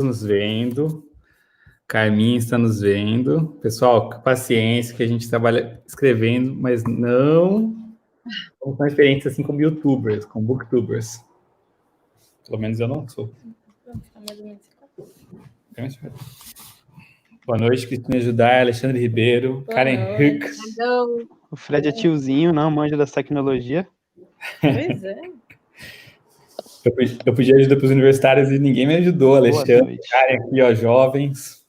nos vendo. Carminha está nos vendo. Pessoal, paciência que a gente trabalha escrevendo, mas não somos tão diferentes assim como youtubers, como booktubers. Pelo menos eu não sou. Boa noite, Cristina Judai, Alexandre Ribeiro, Karen Hicks. O Fred é tiozinho, não manja das tecnologias. Pois é. Eu pedi ajuda para os universitários e ninguém me ajudou, Alexandre. Karen aqui, ó, jovens.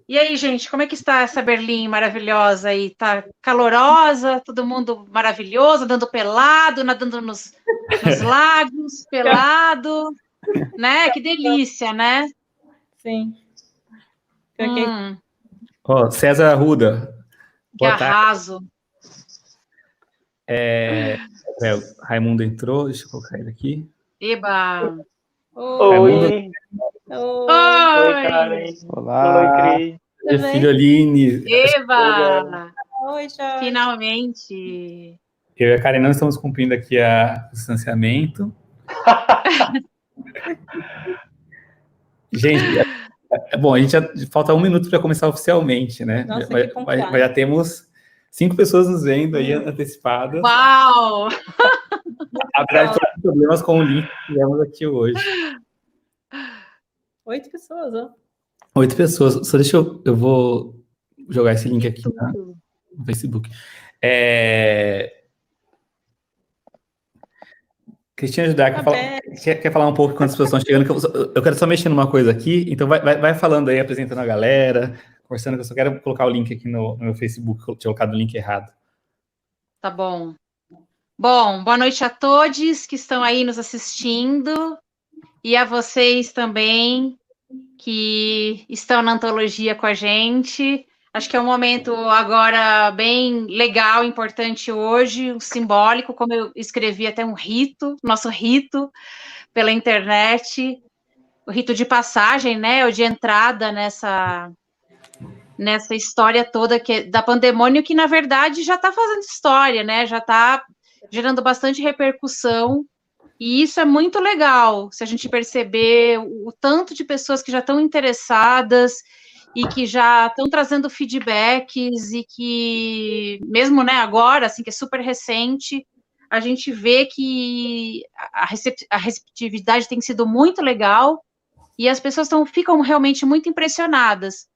E aí, gente, como é que está essa Berlim maravilhosa aí? Tá calorosa, todo mundo maravilhoso, andando pelado, nadando nos lagos, pelado, né? Que delícia, né? Sim. Ó, César Arruda. Que arraso. Raimundo entrou, deixa eu colocar ele aqui. Eba! Oi! Oi, Karen! Olá! Oi, Cris! Filho Aline! Eba! Oi, Jorge! Finalmente! Eu e a Karen não estamos cumprindo aqui o distanciamento. Gente, bom, a gente falta 1 minuto para começar oficialmente, né? Nossa, mas já temos 5 pessoas nos vendo aí antecipadas. Uau! Apesar de todos os problemas com o link que tivemos aqui hoje. 8 pessoas, ó. 8 pessoas. Só deixa eu vou jogar esse link aqui no Facebook. Cristina Judá, quer falar um pouco quando as pessoas estão chegando? Eu quero só mexer numa coisa aqui, então vai falando aí, apresentando a galera, conversando, que eu só quero colocar o link aqui no meu Facebook, eu tinha colocado o link errado. Tá bom. Bom, boa noite a todos que estão aí nos assistindo e a vocês também que estão na antologia com a gente. Acho que é um momento agora bem legal, importante hoje, simbólico, como eu escrevi até um rito, nosso rito pela internet, o rito de passagem, né, o de entrada nessa história toda da Pandemônio, que na verdade já está fazendo história, né, já está gerando bastante repercussão, e isso é muito legal, se a gente perceber o tanto de pessoas que já estão interessadas e que já estão trazendo feedbacks e que, mesmo, né, agora, assim, que é super recente, a gente vê que a receptividade tem sido muito legal e as pessoas ficam realmente muito impressionadas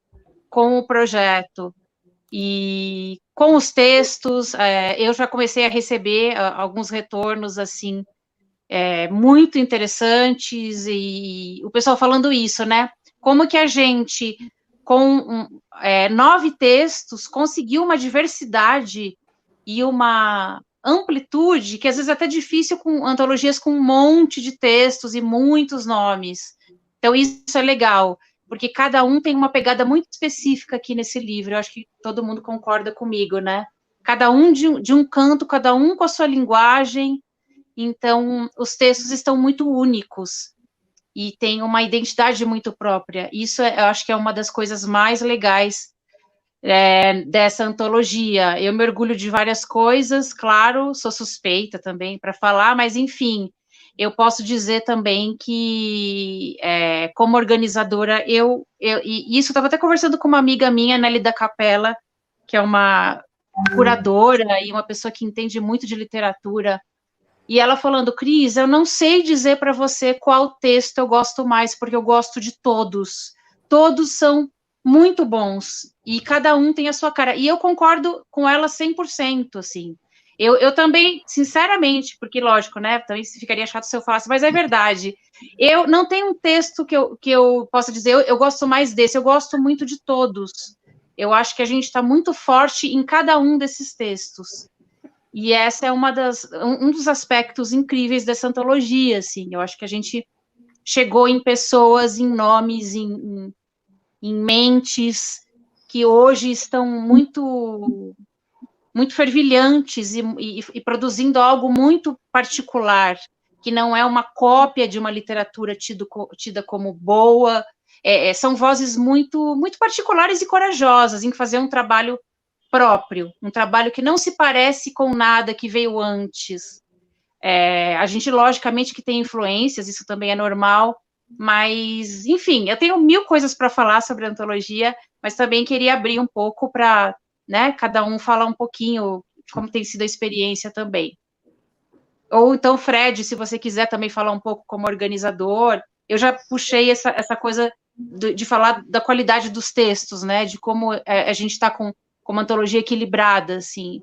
com o projeto e com os textos. Eu já comecei a receber alguns retornos, assim, muito interessantes, e o pessoal falando isso, né? Como que a gente, com 9 textos, conseguiu uma diversidade e uma amplitude que às vezes é até difícil com antologias com um monte de textos e muitos nomes. Então, isso é legal, porque cada um tem uma pegada muito específica aqui nesse livro. Eu acho que todo mundo concorda comigo, né? Cada um de um canto, cada um com a sua linguagem. Então, os textos estão muito únicos e têm uma identidade muito própria. Isso, eu acho que é uma das coisas mais legais dessa antologia. Eu me orgulho de várias coisas, claro, sou suspeita também para falar, mas, enfim, eu posso dizer também que, como organizadora, e isso, eu estava até conversando com uma amiga minha, Nelly da Capella, que é uma curadora e uma pessoa que entende muito de literatura, e ela falando: Cris, eu não sei dizer para você qual texto eu gosto mais, porque eu gosto de todos. Todos são muito bons, e cada um tem a sua cara. E eu concordo com ela 100%, assim. Eu também, sinceramente, porque, lógico, né, também ficaria chato se eu falasse, mas é verdade. Eu não tenho um texto que eu possa dizer, eu gosto mais desse, eu gosto muito de todos. Eu acho que a gente está muito forte em cada um desses textos. E essa é um dos aspectos incríveis dessa antologia, assim. Eu acho que a gente chegou em pessoas, em nomes, em mentes que hoje estão muito fervilhantes e produzindo algo muito particular, que não é uma cópia de uma literatura tida como boa. São vozes muito, muito particulares e corajosas em fazer um trabalho próprio, um trabalho que não se parece com nada que veio antes. A gente, logicamente, que tem influências, isso também é normal, mas, enfim, eu tenho 1000 coisas para falar sobre antologia, mas também queria abrir um pouco para, né, cada um falar um pouquinho como tem sido a experiência também. Ou então, Fred, se você quiser também falar um pouco como organizador, eu já puxei essa coisa de falar da qualidade dos textos, né, de como a gente está com uma antologia equilibrada, assim,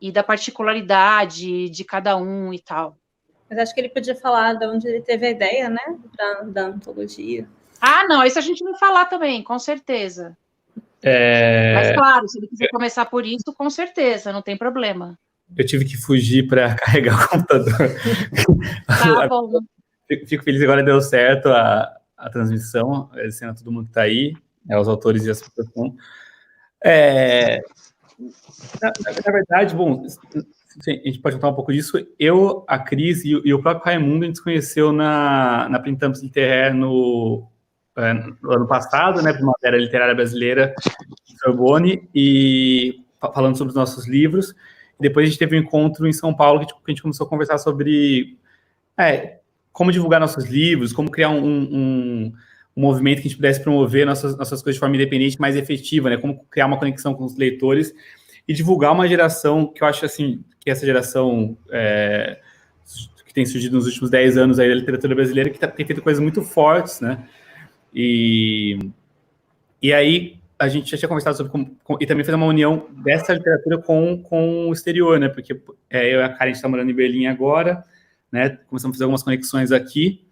e da particularidade de cada um e tal. Mas acho que ele podia falar de onde ele teve a ideia, né, da antologia. Ah, não, isso a gente vai falar também, com certeza. Mas, claro, se ele quiser começar por isso, com certeza, não tem problema. Eu tive que fugir para carregar o computador. Tá bom. Fico feliz, agora deu certo a transmissão, agradecendo a todo mundo que está aí, os autores e a associação. Na verdade, bom, a gente pode contar um pouco disso. Eu, a Cris e o próprio Raimundo, a gente se conheceu na Printemps Literaire no ano passado, né, Primavera Literária Brasileira, Sorbonne, e falando sobre os nossos livros. E depois a gente teve um encontro em São Paulo que a gente começou a conversar sobre como divulgar nossos livros, como criar um movimento que a gente pudesse promover nossas coisas de forma independente, mais efetiva, né? Como criar uma conexão com os leitores e divulgar uma geração que eu acho assim que essa geração que tem surgido nos últimos 10 anos aí da literatura brasileira, que tem feito coisas muito fortes, né? E aí a gente já tinha conversado sobre e também fazer uma união dessa literatura com o exterior, né? Porque eu e a Karen está morando em Berlim agora, né? Começamos a fazer algumas conexões aqui.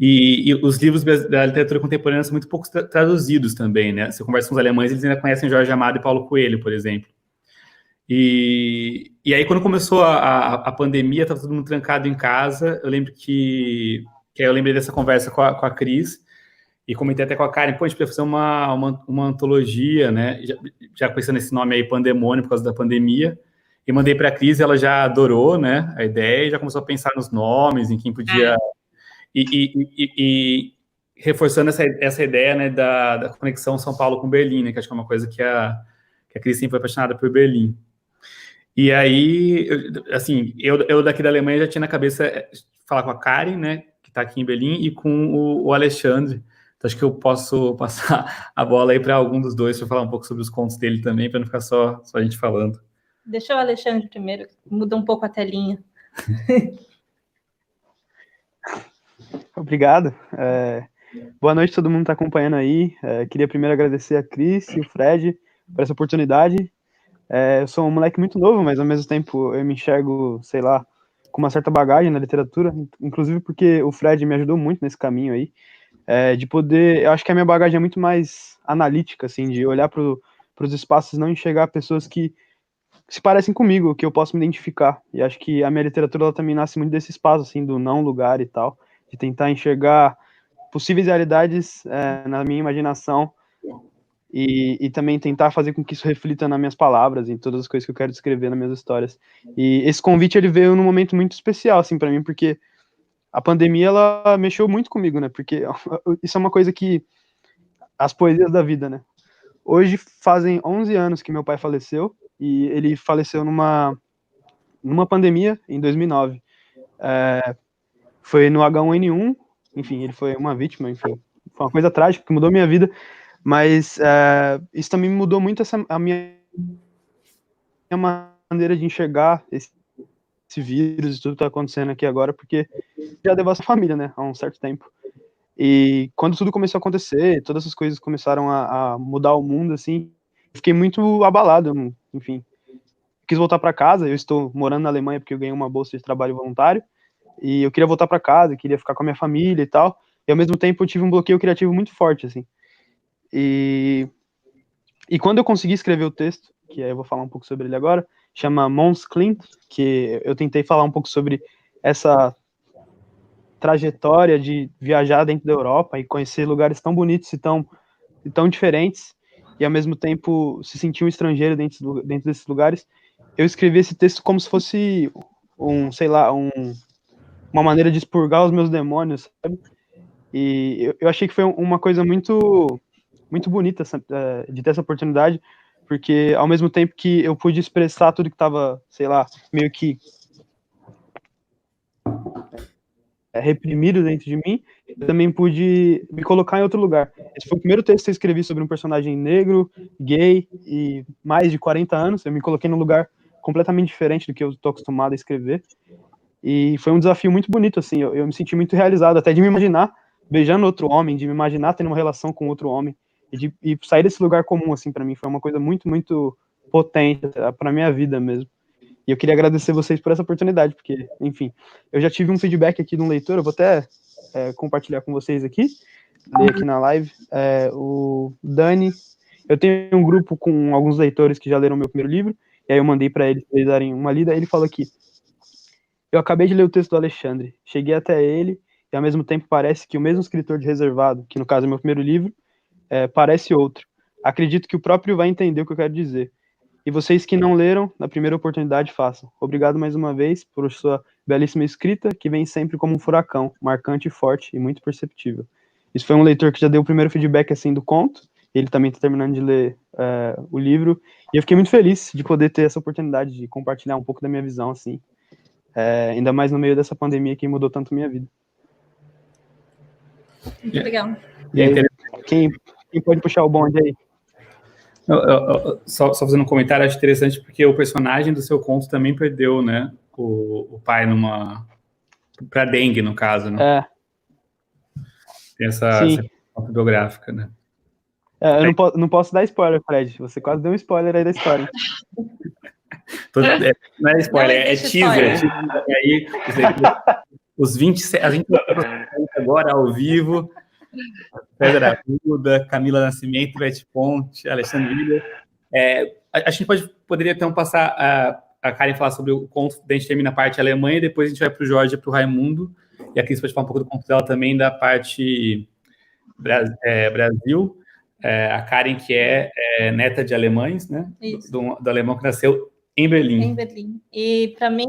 E os livros da literatura contemporânea são muito pouco traduzidos também, né? Você conversa com os alemães, eles ainda conhecem Jorge Amado e Paulo Coelho, por exemplo. E aí, quando começou a pandemia, estava todo mundo trancado em casa. Eu lembro que eu lembrei dessa conversa com a Cris e comentei até com a Karen, pô, a gente podia fazer uma antologia, né? Já conhecendo esse nome aí, Pandemônio, por causa da pandemia. E mandei para a Cris, ela já adorou, né, a ideia, e já começou a pensar nos nomes, em quem podia... E reforçando essa ideia, né, da conexão São Paulo com Berlim, né, que acho que é uma coisa que a Cris sempre foi apaixonada por Berlim. E aí, assim, eu daqui da Alemanha já tinha na cabeça falar com a Karen, né, que está aqui em Berlim, e com o Alexandre. Então, acho que eu posso passar a bola aí para algum dos dois para falar um pouco sobre os contos dele também, para não ficar só a gente falando. Deixa o Alexandre primeiro, muda um pouco a telinha. Obrigado. Boa noite, todo mundo que está acompanhando aí. Queria primeiro agradecer a Cris e o Fred por essa oportunidade. Eu sou um moleque muito novo, mas ao mesmo tempo eu me enxergo, sei lá, com uma certa bagagem na literatura, inclusive porque o Fred me ajudou muito nesse caminho aí, de poder... Eu acho que a minha bagagem é muito mais analítica, assim, de olhar para os espaços e não enxergar pessoas que se parecem comigo, que eu posso me identificar. E acho que a minha literatura ela também nasce muito desse espaço, assim, do não lugar e tal, de tentar enxergar possíveis realidades na minha imaginação e também tentar fazer com que isso reflita nas minhas palavras, em todas as coisas que eu quero descrever nas minhas histórias. E esse convite, ele veio num momento muito especial, assim, para mim, porque a pandemia, ela mexeu muito comigo, né, porque isso é uma coisa que... As poesias da vida, né. Hoje fazem 11 anos que meu pai faleceu, e ele faleceu numa pandemia em 2009. Foi no H1N1, enfim, ele foi uma vítima, enfim, foi uma coisa trágica que mudou minha vida, mas isso também mudou muito a minha maneira de enxergar esse vírus e tudo que está acontecendo aqui agora, porque já devastou a família, né, há um certo tempo. E quando tudo começou a acontecer, todas essas coisas começaram a mudar o mundo, assim, fiquei muito abalado, enfim. Quis voltar para casa, eu estou morando na Alemanha porque eu ganhei uma bolsa de trabalho voluntário, e eu queria voltar para casa, queria ficar com a minha família e tal, e ao mesmo tempo eu tive um bloqueio criativo muito forte, assim. E quando eu consegui escrever o texto, que aí eu vou falar um pouco sobre ele agora, chama Mons Klint, que eu tentei falar um pouco sobre essa trajetória de viajar dentro da Europa e conhecer lugares tão bonitos e tão diferentes, e ao mesmo tempo se sentir um estrangeiro dentro desses lugares. Eu escrevi esse texto como se fosse uma maneira de expurgar os meus demônios, sabe? E eu achei que foi uma coisa muito, muito bonita de ter essa oportunidade, porque ao mesmo tempo que eu pude expressar tudo que estava, sei lá, meio que reprimido dentro de mim, eu também pude me colocar em outro lugar. Esse foi o primeiro texto que eu escrevi sobre um personagem negro, gay e mais de 40 anos. Eu me coloquei num lugar completamente diferente do que eu estou acostumado a escrever. E foi um desafio muito bonito, assim. Eu me senti muito realizado, até de me imaginar beijando outro homem, de me imaginar tendo uma relação com outro homem, e sair desse lugar comum, assim, para mim. Foi uma coisa muito, muito potente para minha vida mesmo. E eu queria agradecer vocês por essa oportunidade, porque, enfim, eu já tive um feedback aqui de um leitor, eu vou até compartilhar com vocês aqui, ler aqui na live. O Dani, eu tenho um grupo com alguns leitores que já leram meu primeiro livro, e aí eu mandei para eles darem uma lida, ele falou aqui: eu acabei de ler o texto do Alexandre, cheguei até ele, e ao mesmo tempo parece que o mesmo escritor de Reservado, que no caso é meu primeiro livro, parece outro. Acredito que o próprio vai entender o que eu quero dizer. E vocês que não leram, na primeira oportunidade, façam. Obrigado mais uma vez por sua belíssima escrita, que vem sempre como um furacão, marcante, forte e muito perceptível. Isso foi um leitor que já deu o primeiro feedback assim do conto, ele também está terminando de ler o livro, e eu fiquei muito feliz de poder ter essa oportunidade de compartilhar um pouco da minha visão, assim, ainda mais no meio dessa pandemia que mudou tanto a minha vida. Muito legal. E aí, quem pode puxar o bonde aí? Só fazendo um comentário, acho interessante porque o personagem do seu conto também perdeu, né, o pai para dengue, no caso, né? Tem essa biográfica, né? Eu não posso dar spoiler, Fred. Você quase deu um spoiler aí da história. Não é spoiler, é teaser. E aí, as 20 agora ao vivo. Pedra Aguda, Camila Nascimento, Beth Ponte, Alexandre Miller. A gente poderia então passar a Karen falar sobre o conto, daí a gente termina a parte Alemanha, e depois a gente vai para o Jorge e para o Raimundo, e a Cris pode falar um pouco do conto dela também, da parte Brasil. A Karen, que é neta de alemães, né? Do alemão que nasceu em Berlim. Em Berlim. E para mim,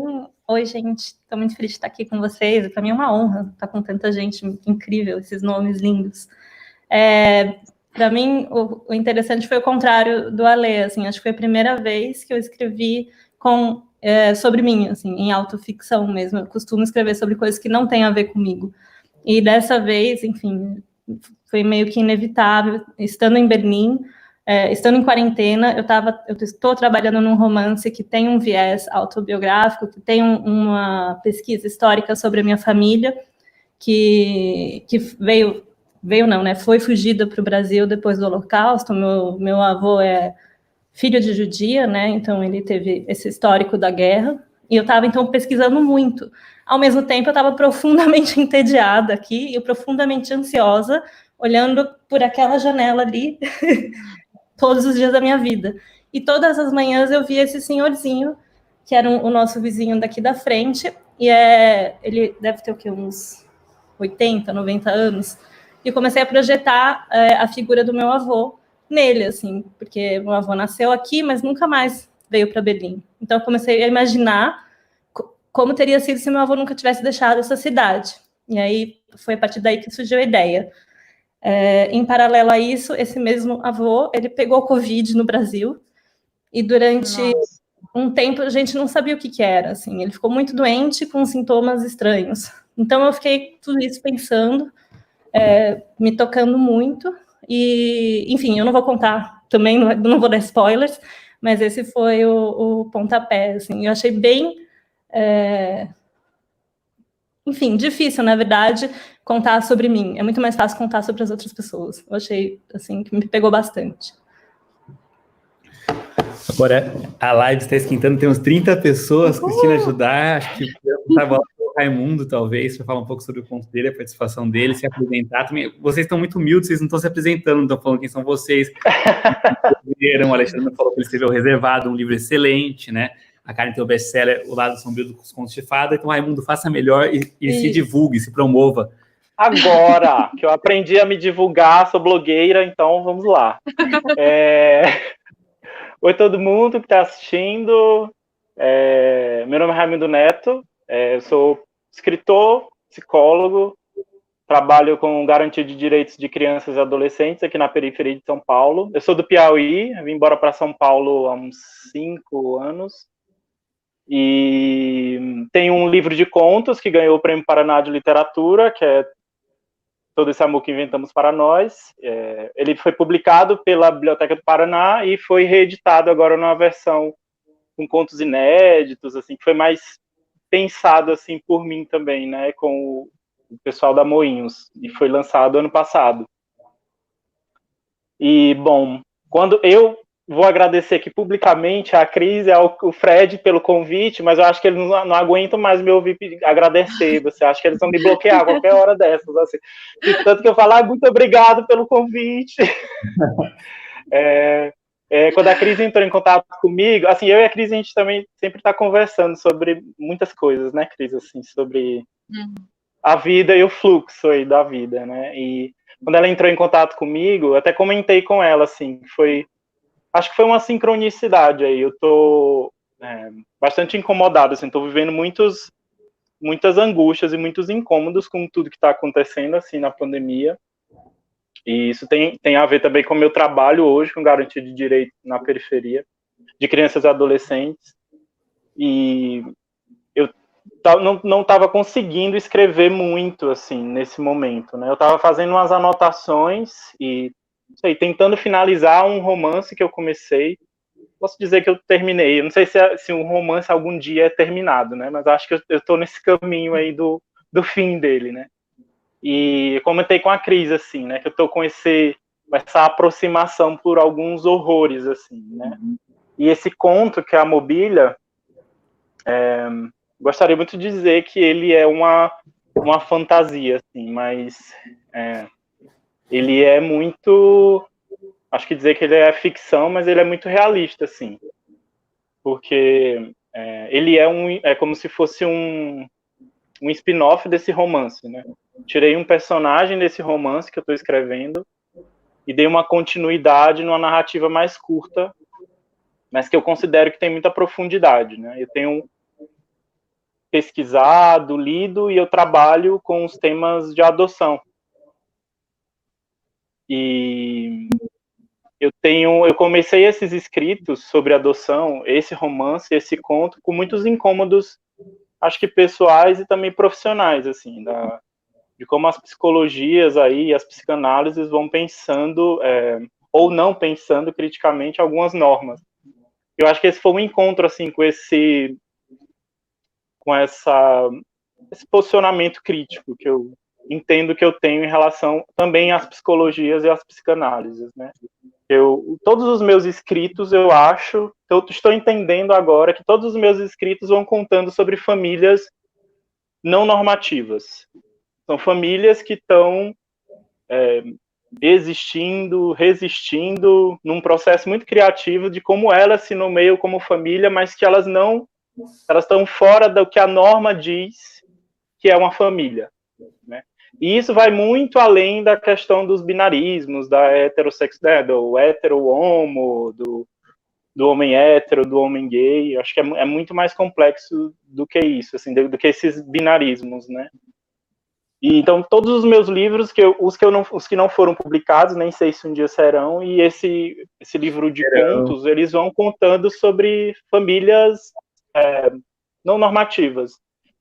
hoje, gente, estou muito feliz de estar aqui com vocês. Para mim é uma honra estar com tanta gente incrível, esses nomes lindos. Para mim, o interessante foi o contrário do Ale. Assim, acho que foi a primeira vez que eu escrevi sobre mim, assim, em autoficção mesmo. Eu costumo escrever sobre coisas que não têm a ver comigo. E dessa vez, enfim, foi meio que inevitável. Estando em Berlim, estando em quarentena, eu estou trabalhando num romance que tem um viés autobiográfico, que tem uma pesquisa histórica sobre a minha família, que foi fugida para o Brasil depois do Holocausto. Meu avô é filho de judia, né? Então ele teve esse histórico da guerra, e eu estava então pesquisando muito. Ao mesmo tempo, eu estava profundamente entediada aqui e profundamente ansiosa, olhando por aquela janela ali todos os dias da minha vida. E todas as manhãs eu via esse senhorzinho, que era o nosso vizinho daqui da frente, e ele deve ter o quê? Uns 80, 90 anos. E eu comecei a projetar a figura do meu avô nele, assim, porque meu avô nasceu aqui, mas nunca mais veio para Berlim. Então eu comecei a imaginar como teria sido se meu avô nunca tivesse deixado essa cidade. E aí foi a partir daí que surgiu a ideia. Em paralelo a isso, esse mesmo avô, ele pegou Covid no Brasil, e durante um tempo a gente não sabia o que era, assim, ele ficou muito doente com sintomas estranhos. Então eu fiquei tudo isso pensando, me tocando muito, e, enfim, eu não vou contar, também não vou dar spoilers, mas esse foi o pontapé, assim, eu achei bem... enfim, difícil, na verdade, contar sobre mim. É muito mais fácil contar sobre as outras pessoas. Eu achei, assim, que me pegou bastante. Agora, a live está esquentando, tem uns 30 pessoas, Cristina ajudar, acho que o Raimundo, talvez, para falar um pouco sobre o conto dele, a participação dele, se apresentar também. Vocês estão muito humildes, vocês não estão se apresentando, não estão falando quem são vocês. O Alexandre falou que ele escreveu Reservado, um livro excelente, né? A Karen tem o best-seller O Lado Sombrio dos Contos de Fada. Então, Raimundo, faça melhor e se divulgue, se promova. Agora que eu aprendi a me divulgar, sou blogueira, então vamos lá. Oi, todo mundo que está assistindo. Meu nome é Raimundo Neto, eu sou escritor, psicólogo, trabalho com garantia de direitos de crianças e adolescentes aqui na periferia de São Paulo. Eu sou do Piauí, vim embora para São Paulo há uns 5 anos. E tem um livro de contos que ganhou o Prêmio Paraná de Literatura, que é Todo Esse Amor que Inventamos para Nós. Ele foi publicado pela Biblioteca do Paraná e foi reeditado agora numa versão com contos inéditos, assim, que foi mais pensado assim por mim também, né, com o pessoal da Moinhos, e foi lançado ano passado. E, bom, quando eu vou agradecer aqui publicamente a Cris e ao Fred pelo convite, mas eu acho que eles não aguentam mais me ouvir agradecer. Você acha que eles vão me bloquear a qualquer hora dessas? Assim. E tanto que eu falo, muito obrigado pelo convite. Quando a Cris entrou em contato comigo, assim, eu e a Cris, a gente também sempre está conversando sobre muitas coisas, né, Cris? Assim, sobre a vida e o fluxo aí da vida, né? E quando ela entrou em contato comigo, eu até comentei com ela, assim, acho que foi uma sincronicidade aí. Eu tô bastante incomodado, assim, tô vivendo muitas angústias e muitos incômodos com tudo que está acontecendo, assim, na pandemia. E isso tem a ver também com o meu trabalho hoje, com garantia de direito na periferia, de crianças e adolescentes. E eu não estava conseguindo escrever muito, assim, nesse momento, né? Eu estava fazendo umas anotações e, tentando finalizar um romance que eu comecei. Posso dizer que eu terminei. Eu não sei se um romance algum dia é terminado, né? Mas acho que eu estou nesse caminho aí do fim dele, né? E eu comentei com a Cris, assim, né? Que eu estou com essa aproximação por alguns horrores, assim, né? E esse conto, que é a Mobília, gostaria muito de dizer que ele é uma fantasia, assim, mas ele é muito... Acho que dizer que ele é ficção, mas ele é muito realista, assim. Porque ele é como se fosse um spin-off desse romance, né? Tirei um personagem desse romance que eu estou escrevendo e dei uma continuidade numa narrativa mais curta, mas que eu considero que tem muita profundidade, né? Eu tenho pesquisado, lido, e eu trabalho com os temas de adoção. E eu comecei esses escritos sobre adoção, esse romance, esse conto, com muitos incômodos, acho que pessoais e também profissionais, assim, de como as psicologias aí, as psicanálises vão pensando, ou não pensando criticamente algumas normas. Eu acho que esse foi um encontro, assim, com esse posicionamento crítico que eu entendo que eu tenho em relação também às psicologias e às psicanálises, né? Todos os meus escritos, eu estou entendendo agora que todos os meus escritos vão contando sobre famílias não normativas. São famílias que estão existindo, resistindo, num processo muito criativo de como elas se nomeiam como família, mas que elas estão fora do que a norma diz que é uma família, né? E isso vai muito além da questão dos binarismos, da heterossexualidade, do hetero-homo, do homem hétero, do homem gay. Acho que é muito mais complexo do que isso, assim, do que esses binarismos, né? E, então, todos os meus livros, os que não foram publicados, nem sei se um dia serão, e esse livro de contos, eles vão contando sobre famílias não normativas.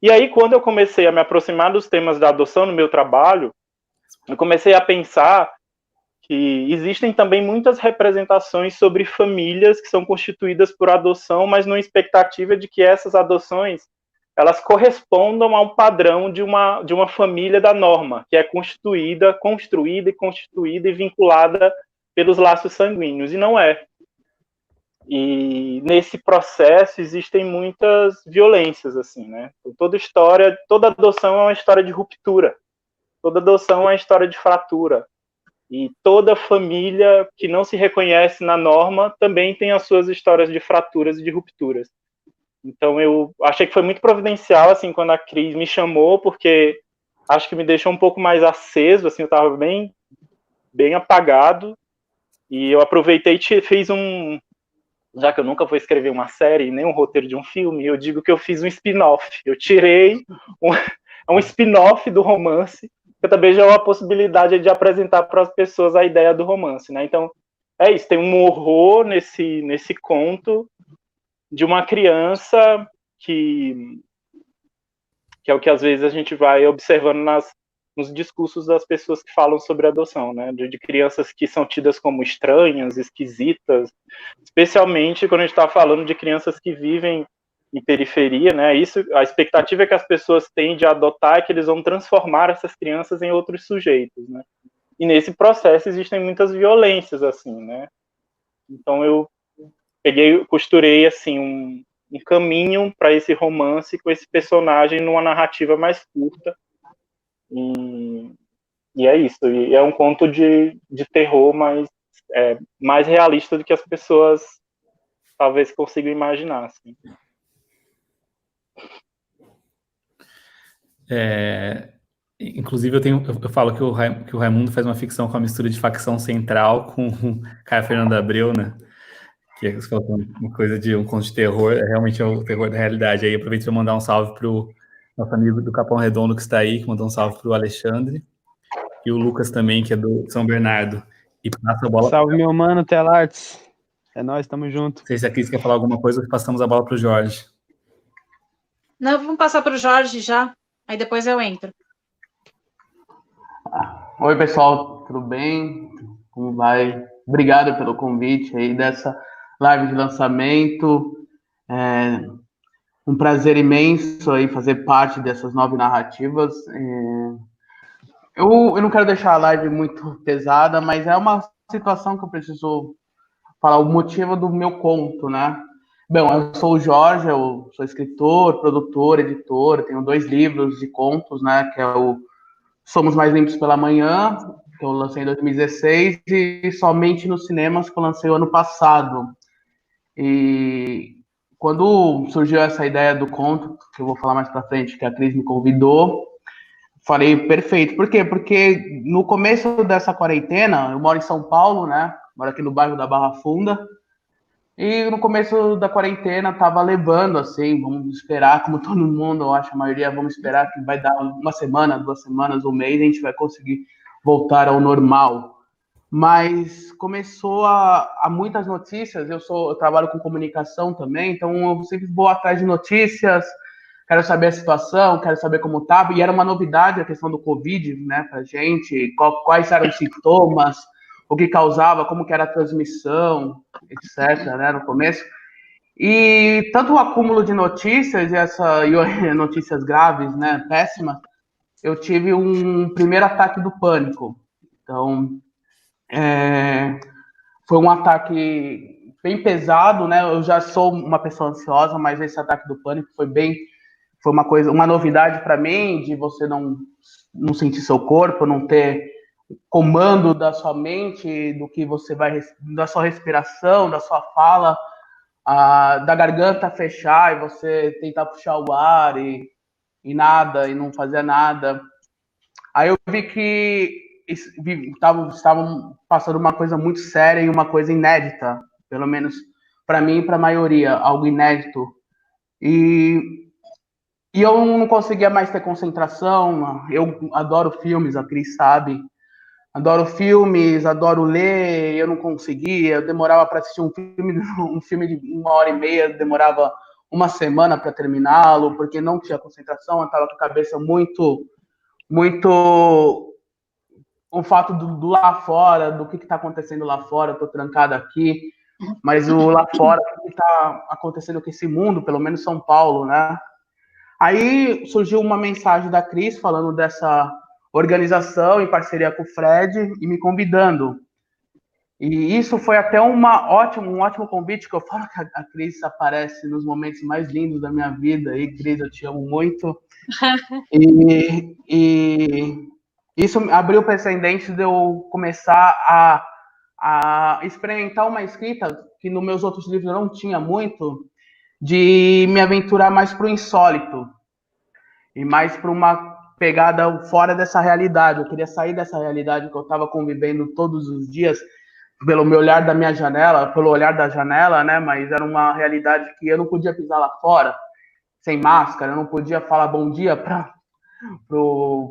E aí, quando eu comecei a me aproximar dos temas da adoção no meu trabalho, eu comecei a pensar que existem também muitas representações sobre famílias que são constituídas por adoção, mas numa expectativa de que essas adoções elas correspondam a um padrão de uma família da norma, que é construída e vinculada pelos laços sanguíneos, e não é. E nesse processo existem muitas violências, assim, né? Toda adoção é uma história de ruptura, toda adoção é uma história de fratura, e toda família que não se reconhece na norma também tem as suas histórias de fraturas e de rupturas. Então eu achei que foi muito providencial, assim, quando a Cris me chamou, porque acho que me deixou um pouco mais aceso, assim, eu estava bem apagado, e eu aproveitei e fiz já que eu nunca vou escrever uma série, nem um roteiro de um filme, eu digo que eu fiz um spin-off. Eu tirei um spin-off do romance, que também já é uma possibilidade de apresentar para as pessoas a ideia do romance, né? Então, é isso, tem um horror nesse conto de uma criança que é o que às vezes a gente vai observando nos discursos das pessoas que falam sobre adoção, né? De crianças que são tidas como estranhas, esquisitas, especialmente quando a gente está falando de crianças que vivem em periferia, né? Isso, a expectativa que as pessoas têm de adotar é que eles vão transformar essas crianças em outros sujeitos, né? E nesse processo existem muitas violências, assim, né? Então eu costurei assim um caminho para esse romance com esse personagem numa narrativa mais curta. E é isso. E é um conto de terror, mas mais realista do que as pessoas talvez consigam imaginar. Assim. Inclusive, eu falo que o Raimundo faz uma ficção com a mistura de facção central com o Caio Fernando Abreu, né? Que você falou uma coisa de um conto de terror, realmente é o terror da realidade. Aí aproveito para mandar um salve para o nosso amigo do Capão Redondo que está aí, que mandou um salve para o Alexandre, e o Lucas também, que é do São Bernardo. E passa a bola. Salve, meu mano, Telartes. É nóis, tamo junto. Não sei se a Cris quer falar alguma coisa, passamos a bola para o Jorge. Não, vamos passar para o Jorge já, aí depois eu entro. Oi, pessoal, tudo bem? Como vai? Obrigado pelo convite aí dessa live de lançamento. Um prazer imenso aí fazer parte dessas 9 narrativas. Eu não quero deixar a live muito pesada, mas é uma situação que eu preciso falar o motivo do meu conto, né? Bom, eu sou o Jorge, eu sou escritor, produtor, editor, tenho 2 livros de contos, né? Que é o Somos Mais Limpos pela Manhã, que eu lancei em 2016, e Somente nos Cinemas, que eu lancei o ano passado. E quando surgiu essa ideia do conto, que eu vou falar mais pra frente, que a Cris me convidou, falei, perfeito. Por quê? Porque no começo dessa quarentena, eu moro em São Paulo, né? Moro aqui no bairro da Barra Funda, e no começo da quarentena tava levando, assim, vamos esperar, como todo mundo, eu acho, a maioria, vamos esperar que vai dar uma semana, 2 semanas, um mês, a gente vai conseguir voltar ao normal. Mas começou a muitas notícias, eu trabalho com comunicação também, então eu sempre vou atrás de notícias, quero saber a situação, quero saber como estava, e era uma novidade a questão do Covid, né, pra gente, quais eram os sintomas, o que causava, como que era a transmissão, etc., né, no começo. E tanto o acúmulo de notícias e notícias graves, né, péssimas, eu tive um primeiro ataque do pânico. Então, foi um ataque bem pesado, né? Eu já sou uma pessoa ansiosa, mas esse ataque do pânico foi uma novidade para mim, de você não sentir seu corpo, não ter comando da sua mente, do que você vai, da sua respiração, da sua fala, da garganta fechar e você tentar puxar o ar e nada, e não fazer nada. Aí eu vi que estavam passando uma coisa muito séria e uma coisa inédita, pelo menos para mim e para a maioria, algo inédito. E eu não conseguia mais ter concentração. Eu adoro filmes, a Cris sabe. Adoro filmes, adoro ler, eu não conseguia. Eu demorava para assistir um filme de 1h30, demorava uma semana para terminá-lo, porque não tinha concentração, eu estava com a cabeça muito o fato do lá fora, do que está acontecendo lá fora, eu estou trancado aqui, mas o lá fora, o que está acontecendo com esse mundo, pelo menos São Paulo, né? Aí surgiu uma mensagem da Cris falando dessa organização em parceria com o Fred e me convidando. E isso foi até um ótimo convite, que eu falo que a Cris aparece nos momentos mais lindos da minha vida. E Cris, eu te amo muito. E isso abriu o precedente de eu começar a experimentar uma escrita que nos meus outros livros eu não tinha muito, de me aventurar mais para o insólito e mais para uma pegada fora dessa realidade. Eu queria sair dessa realidade que eu estava convivendo todos os dias, pelo meu olhar da minha janela, pelo olhar da janela, né? Mas era uma realidade que eu não podia pisar lá fora sem máscara, eu não podia falar bom dia para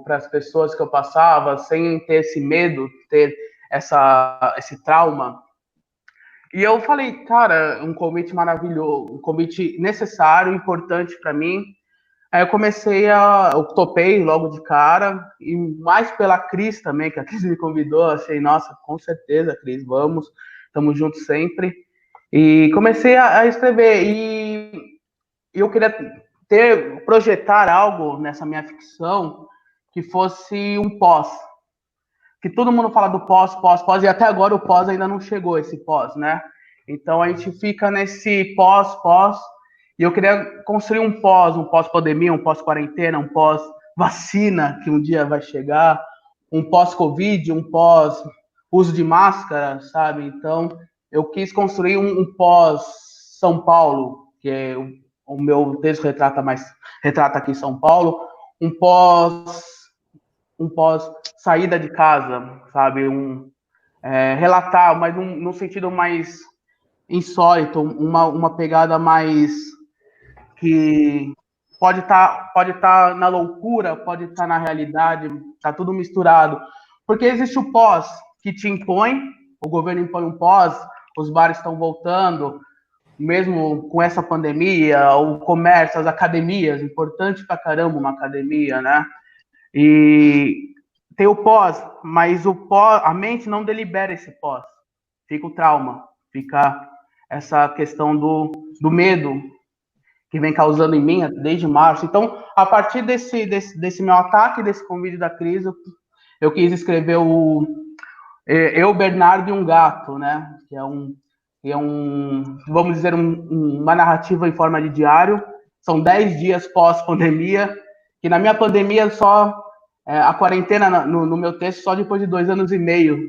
as pessoas que eu passava, sem ter esse medo, ter esse trauma. E eu falei, cara, um convite maravilhoso, um convite necessário, importante para mim. Aí eu topei logo de cara, e mais pela Cris também, que a Cris me convidou, achei, nossa, com certeza, Cris, vamos, estamos juntos sempre. E comecei a escrever, e eu queria projetar algo nessa minha ficção que fosse um pós. Que todo mundo fala do pós, e até agora o pós ainda não chegou, esse pós, né? Então a gente fica nesse pós, e eu queria construir um pós-pandemia, um pós-quarentena, um pós-vacina, que um dia vai chegar, um pós-Covid, um pós-uso de máscara, sabe? Então eu quis construir um pós-São Paulo, que é o meu texto retrata aqui São Paulo, um pós saída de casa, sabe? Relatar, mas num sentido mais insólito, uma pegada mais que pode tá na loucura, pode estar na realidade, tá tudo misturado. Porque existe o pós que te impõe, o governo impõe um pós, os bares estão voltando, mesmo com essa pandemia, o comércio, as academias, importante pra caramba uma academia, né? E tem o pós, mas a mente não delibera esse pós. Fica o trauma, fica essa questão do medo que vem causando em mim desde março. Então, a partir desse meu ataque, desse convite da Cris, eu quis escrever Eu, Bernardo e um Gato, né? Que é vamos dizer, uma narrativa em forma de diário. São 10 dias pós-pandemia, que na minha pandemia a quarentena no meu texto só depois de 2 anos e meio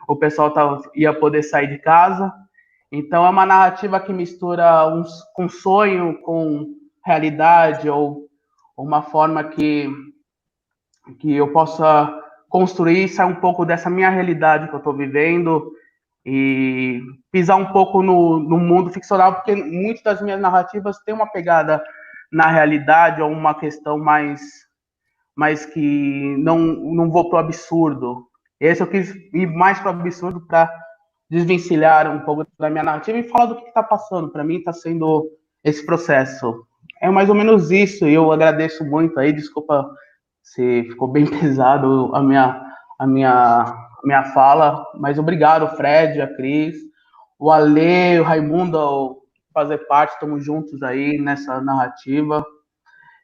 o pessoal ia poder sair de casa. Então é uma narrativa que mistura um sonho com realidade, ou uma forma que eu possa construir, sair um pouco dessa minha realidade que eu estou vivendo e pisar um pouco no mundo ficcional, porque muitas das minhas narrativas têm uma pegada na realidade, ou uma questão mais que não vou para o absurdo. Esse eu quis ir mais para o absurdo para desvencilhar um pouco da minha narrativa e falar do que está passando. Para mim está sendo esse processo. É mais ou menos isso, e eu agradeço muito aí, desculpa se ficou bem pesado a minha fala, mas obrigado, Fred, a Cris, o Ale, o Raimundo, ao fazer parte, estamos juntos aí nessa narrativa,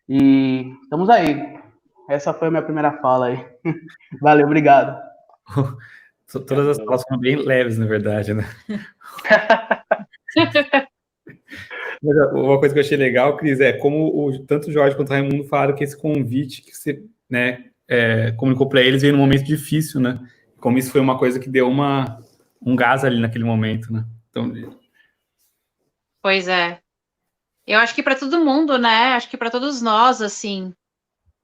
e estamos aí. Essa foi a minha primeira fala aí. Valeu, obrigado. Todas as falas foram bem leves, na verdade, né? Mas uma coisa que eu achei legal, Cris, é como tanto o Jorge quanto o Raimundo falaram que esse convite que você, né, comunicou para eles veio num momento difícil, né? Como isso foi uma coisa que deu um gás ali naquele momento, né? Então... Pois é. Eu acho que para todo mundo, né? Acho que para todos nós, assim,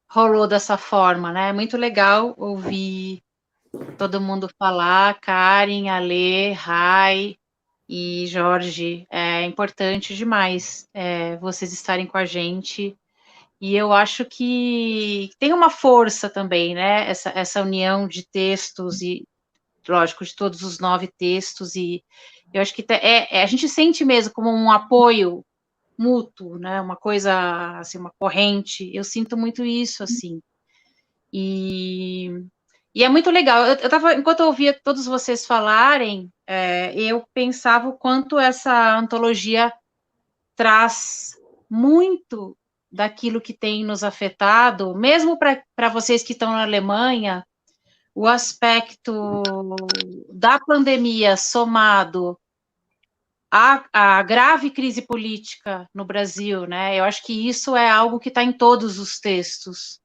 rolou dessa forma, né? É muito legal ouvir todo mundo falar, Karen, Ale, Rai e Jorge. É importante demais vocês estarem com a gente. E eu acho que tem uma força também, né? Essa união de textos e, lógico, de todos os 9 textos. E eu acho que a gente sente mesmo como um apoio mútuo, né? Uma coisa, assim, uma corrente. Eu sinto muito isso, assim. E é muito legal. Enquanto eu ouvia todos vocês falarem, eu pensava o quanto essa antologia traz muito daquilo que tem nos afetado, mesmo para vocês que estão na Alemanha, o aspecto da pandemia somado à grave crise política no Brasil, né? Eu acho que isso é algo que está em todos os textos.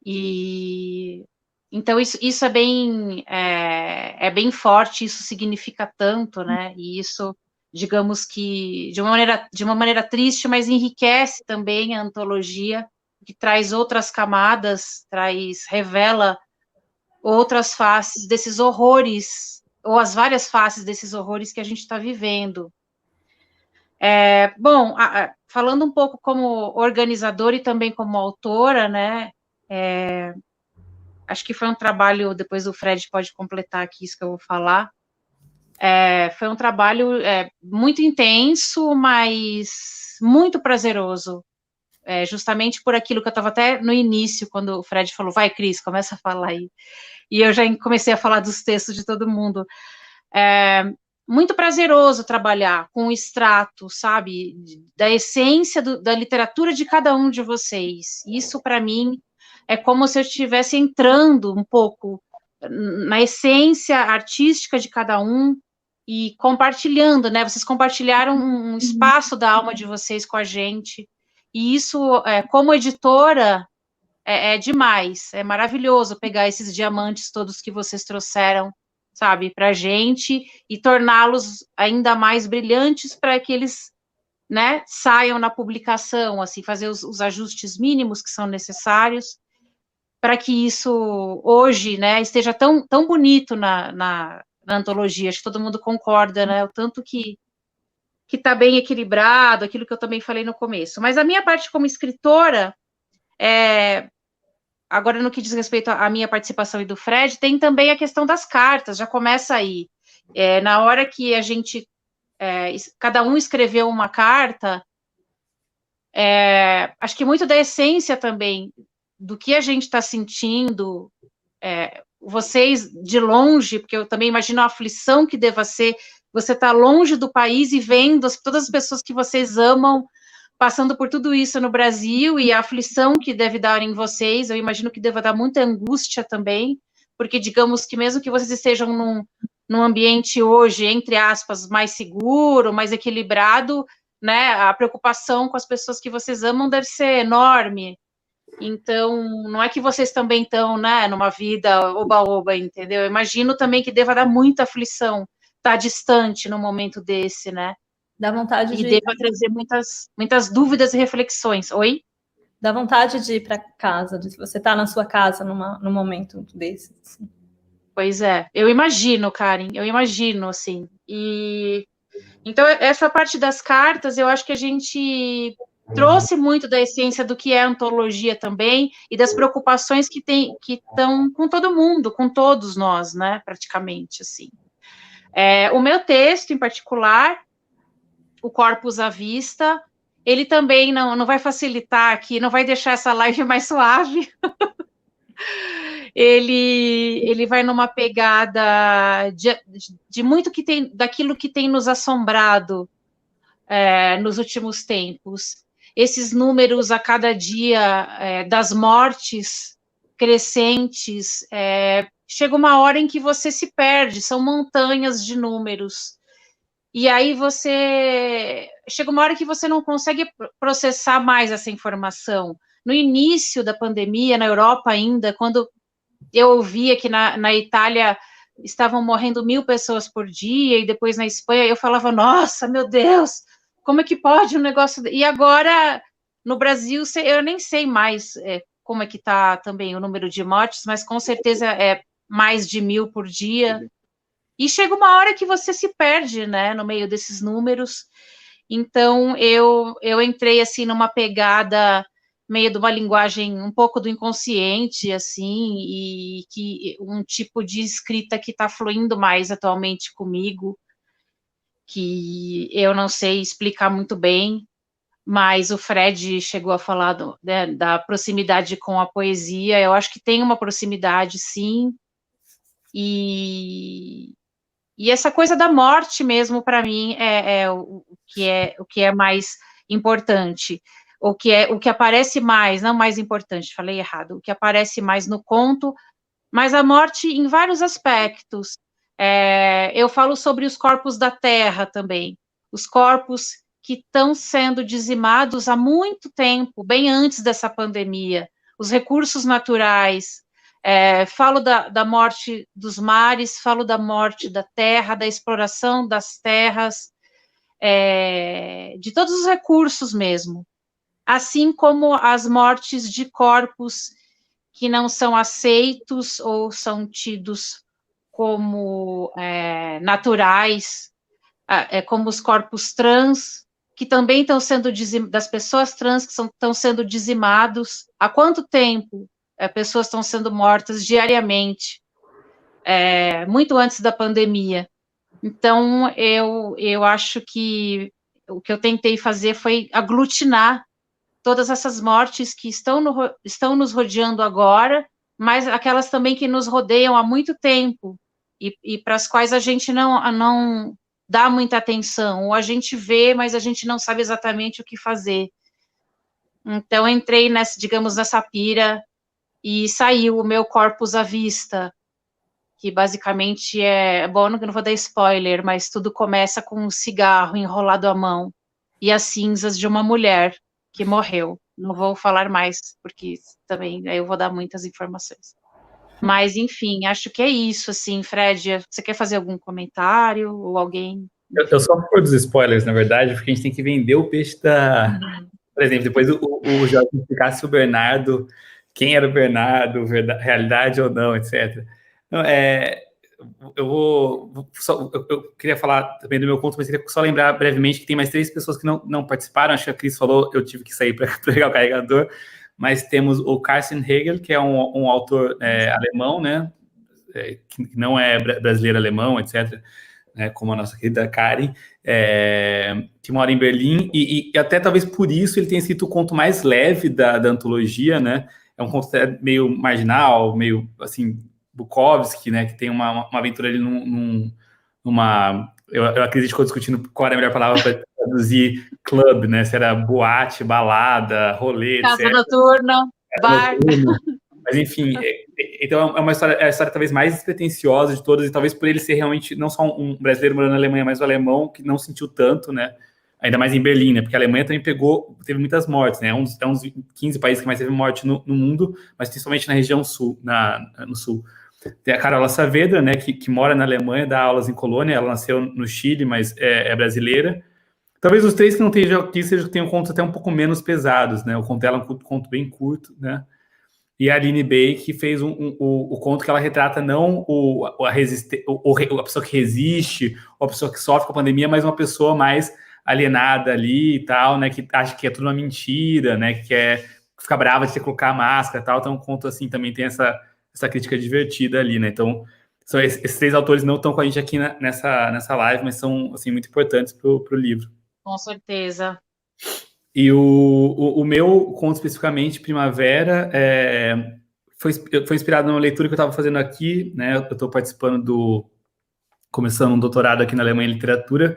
E então isso é bem forte, isso significa tanto, né? E isso, digamos que de uma maneira triste, mas enriquece também a antologia, que traz outras camadas, revela outras faces desses horrores, ou as várias faces desses horrores que a gente está vivendo. Bom, falando um pouco como organizadora e também como autora, né? Acho que foi um trabalho, depois o Fred pode completar aqui isso que eu vou falar, Foi um trabalho muito intenso, mas muito prazeroso, justamente por aquilo que eu estava até no início, quando o Fred falou, vai, Cris, começa a falar aí, e eu já comecei a falar dos textos de todo mundo. Muito prazeroso trabalhar com o extrato, sabe, da essência da literatura de cada um de vocês. Isso, para mim, é como se eu estivesse entrando um pouco na essência artística de cada um e compartilhando, né? Vocês compartilharam um espaço da alma de vocês com a gente. E isso, como editora, é demais. É maravilhoso pegar esses diamantes todos que vocês trouxeram, sabe, para a gente e torná-los ainda mais brilhantes para que eles, né, saiam na publicação, assim, fazer os ajustes mínimos que são necessários para que isso hoje, né, esteja tão bonito na antologia. Acho que todo mundo concorda, né, o tanto que está bem equilibrado, aquilo que eu também falei no começo. Mas a minha parte como escritora, agora, no que diz respeito à minha participação e do Fred, tem também a questão das cartas, já começa aí. Na hora que a gente, cada um escreveu uma carta, acho que muito da essência também do que a gente está sentindo, vocês de longe, porque eu também imagino a aflição que deva ser, você está longe do país e vendo todas as pessoas que vocês amam, passando por tudo isso no Brasil e a aflição que deve dar em vocês, eu imagino que deva dar muita angústia também, porque digamos que mesmo que vocês estejam num ambiente hoje, entre aspas, mais seguro, mais equilibrado, né, a preocupação com as pessoas que vocês amam deve ser enorme. Então, não é que vocês também estão, né, numa vida oba-oba, entendeu? Eu imagino também que deva dar muita aflição estar distante num momento desse, né? Dá vontade e de... deva trazer muitas dúvidas e reflexões. Oi? Dá vontade de ir para casa, de você estar na sua casa num momento desse. Assim. Pois é, eu imagino, Karen, eu imagino, assim. Então, essa parte das cartas, eu acho que a gente trouxe muito da essência do que é antologia também e das preocupações que estão com todo mundo, com todos nós, né, praticamente, assim. O meu texto, em particular, o Corpus à Vista, ele também não vai facilitar aqui, não vai deixar essa live mais suave. Ele vai numa pegada de muito que tem, daquilo que tem nos assombrado nos últimos tempos. Esses números a cada dia das mortes crescentes, chega uma hora em que você se perde, são montanhas de números. E aí chega uma hora que você não consegue processar mais essa informação. No início da pandemia, na Europa ainda, quando eu ouvia que na Itália estavam morrendo 1.000 pessoas por dia, e depois na Espanha, eu falava, nossa, meu Deus, como é que pode um negócio... E agora, no Brasil, eu nem sei mais como é que está também o número de mortes, mas com certeza é mais de 1.000 por dia. E chega uma hora que você se perde, né, no meio desses números. Então, eu entrei, assim, numa pegada meio de uma linguagem um pouco do inconsciente, assim, e que um tipo de escrita que está fluindo mais atualmente comigo, que eu não sei explicar muito bem, mas o Fred chegou a falar da proximidade com a poesia. Eu acho que tem uma proximidade, sim, e essa coisa da morte mesmo, para mim, é o que é mais importante, o que aparece mais, não mais importante, falei errado, o que aparece mais no conto, mas a morte em vários aspectos. Eu falo sobre os corpos da terra também, os corpos que estão sendo dizimados há muito tempo, bem antes dessa pandemia, os recursos naturais, falo da morte dos mares, falo da morte da terra, da exploração das terras, de todos os recursos mesmo, assim como as mortes de corpos que não são aceitos ou são tidos como naturais, como os corpos trans, que também estão sendo das pessoas trans que estão sendo dizimados. Há quanto tempo pessoas estão sendo mortas diariamente, muito antes da pandemia. Então, eu acho que o que eu tentei fazer foi aglutinar todas essas mortes que estão nos rodeando agora, mas aquelas também que nos rodeiam há muito tempo, e para as quais a gente não dá muita atenção, ou a gente vê, mas a gente não sabe exatamente o que fazer. Então, entrei digamos, nessa pira, e saiu o meu Corpus à Vista, que basicamente bom, não vou dar spoiler, mas tudo começa com um cigarro enrolado à mão e as cinzas de uma mulher que morreu. Não vou falar mais, porque também aí eu vou dar muitas informações. Mas, enfim, acho que é isso, assim, Fred, você quer fazer algum comentário, ou alguém? Eu só fui dos spoilers, na verdade, porque a gente tem que vender o peixe da... Por exemplo, depois o Jorge explicasse o Bernardo, quem era o Bernardo, realidade ou não, etc. Não, eu queria falar também do meu conto, mas queria só lembrar brevemente que tem mais 3 pessoas que não participaram. Acho que a Cris falou, eu tive que sair para pegar o carregador, mas temos o Carsten Hegel, que é um autor alemão, né, que não é brasileiro, alemão, etc., né, como a nossa querida Karen, que mora em Berlim, e até talvez por isso ele tenha escrito o conto mais leve da antologia, né? É um conto meio marginal, meio, assim, Bukowski, né, que tem uma aventura ali numa... Eu acredito que ficou discutindo qual era a melhor palavra para traduzir club, né? Se era boate, balada, rolê, Casa etc. noturna, bar... Mas, enfim, então é uma história, a história talvez mais despretensiosa de todas, e talvez por ele ser realmente não só um brasileiro morando na Alemanha, mas um alemão que não sentiu tanto, né? Ainda mais em Berlim, né? Porque a Alemanha também teve muitas mortes, né? É um dos 15 países que mais teve morte no mundo, mas principalmente na região sul, no sul. Tem a Carola Saavedra, né? Que mora na Alemanha, dá aulas em Colônia, ela nasceu no Chile, mas é brasileira. Talvez os 3 que não estejam aqui tenham contos até um pouco menos pesados, né? O conto dela é um conto bem curto, né? E a Aline Bay, que fez o conto que ela retrata não a pessoa que resiste, ou a pessoa que sofre com a pandemia, mas uma pessoa mais alienada ali e tal, né, que acha que é tudo uma mentira, né, que fica brava de ter que colocar a máscara e tal. Então, um conto assim também tem essa crítica divertida ali, né. Então, esses 3 autores não estão com a gente aqui nessa live, mas são, assim, muito importantes pro livro. Com certeza. E o meu conto especificamente, Primavera, foi inspirado numa leitura que eu estava fazendo aqui, né? Eu estou começando um doutorado aqui na Alemanha em literatura,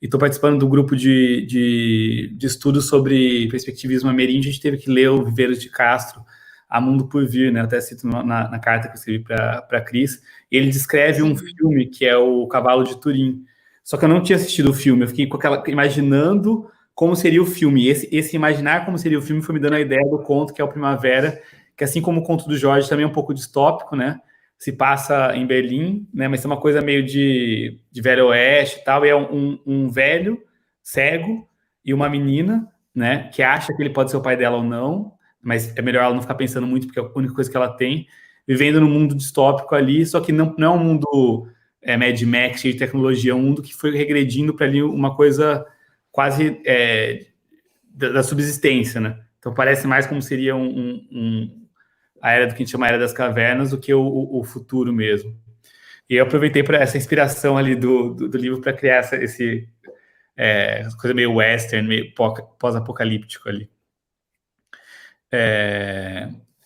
e estou participando do grupo de estudos sobre perspectivismo ameríndio. A gente teve que ler o Viveiros de Castro, A Mundo por Vir, né? Eu até cito na carta que eu escrevi para a Cris. Ele descreve um filme que é o Cavalo de Turim. Só que eu não tinha assistido o filme, eu fiquei imaginando como seria o filme. Esse imaginar como seria o filme foi me dando a ideia do conto, que é o Primavera, que assim como o conto do Jorge, também é um pouco distópico, né? Se passa em Berlim, né? Mas é uma coisa meio de velho oeste e tal, e é um velho cego e uma menina, né? Que acha que ele pode ser o pai dela ou não, mas é melhor ela não ficar pensando muito, porque é a única coisa que ela tem, vivendo num mundo distópico ali, só que não é um mundo Mad Max, cheio de tecnologia, é um mundo que foi regredindo para ali uma coisa quase da subsistência, né? Então parece mais como seria a era do que a gente chama a Era das Cavernas do que o futuro mesmo. E eu aproveitei para essa inspiração ali do livro para criar essa coisa meio western, meio pós-apocalíptico ali.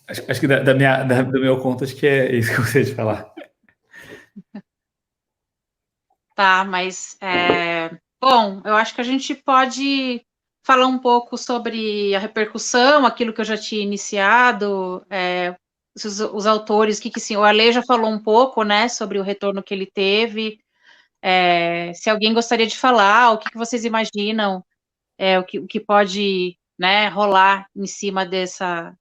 Acho que do meu conto, acho que é isso que eu gostaria de falar. Tá, mas bom, eu acho que a gente pode falar um pouco sobre a repercussão, aquilo que eu já tinha iniciado, os autores, o Ale já falou um pouco, né, sobre o retorno que ele teve. Se alguém gostaria de falar, o que vocês imaginam, o que pode, né, rolar em cima dessa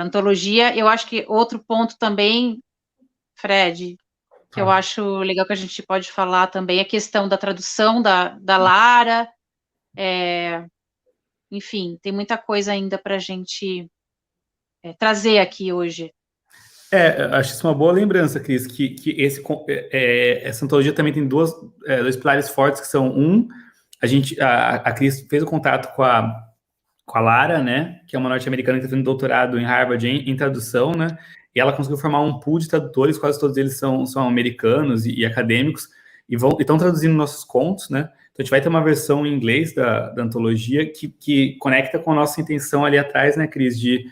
antologia. Eu acho que outro ponto também, Fred, que eu acho legal que a gente pode falar também, é a questão da tradução da Lara. Enfim, tem muita coisa ainda para a gente trazer aqui hoje. Acho isso uma boa lembrança, Cris, que essa antologia também tem dois pilares fortes, que são a Cris fez o contato com a Lara, né, que é uma norte-americana que está fazendo doutorado em Harvard em tradução, né, e ela conseguiu formar um pool de tradutores, quase todos eles são americanos e acadêmicos, e estão traduzindo nossos contos, né? Então a gente vai ter uma versão em inglês da antologia que conecta com a nossa intenção ali atrás, né, Cris, de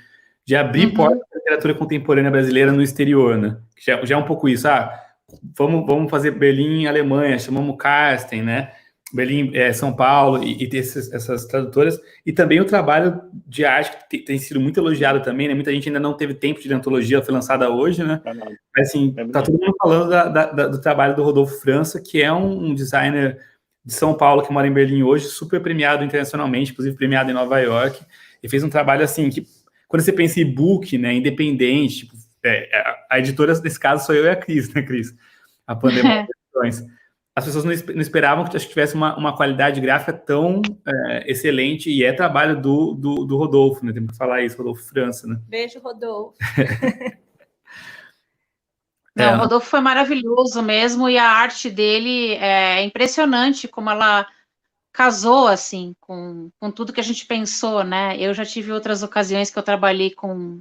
abrir portas da literatura contemporânea brasileira no exterior, né? Já é um pouco isso, vamos fazer Berlim, Alemanha, chamamos Carsten, né? Berlim, São Paulo, e ter essas tradutoras, e também o trabalho de arte, que tem sido muito elogiado também, né? Muita gente ainda não teve tempo de ler antologia, ela foi lançada hoje, né? Mas, assim, tá todo mundo falando do trabalho do Rodolfo França, que é um designer de São Paulo, que mora em Berlim hoje, super premiado internacionalmente, inclusive premiado em Nova York, e fez um trabalho, assim, que quando você pensa em e-book, né, independente, tipo, a editora, nesse caso, sou eu e a Cris, né, Cris? A Pandemônio Edições. As pessoas não esperavam que tivesse uma qualidade gráfica tão excelente, e é trabalho do Rodolfo, né? Temos que falar isso, Rodolfo França, né? Beijo, Rodolfo. Não, o Rodolfo foi maravilhoso mesmo, e a arte dele é impressionante, como ela casou, assim, com tudo que a gente pensou, né? Eu já tive outras ocasiões que eu trabalhei com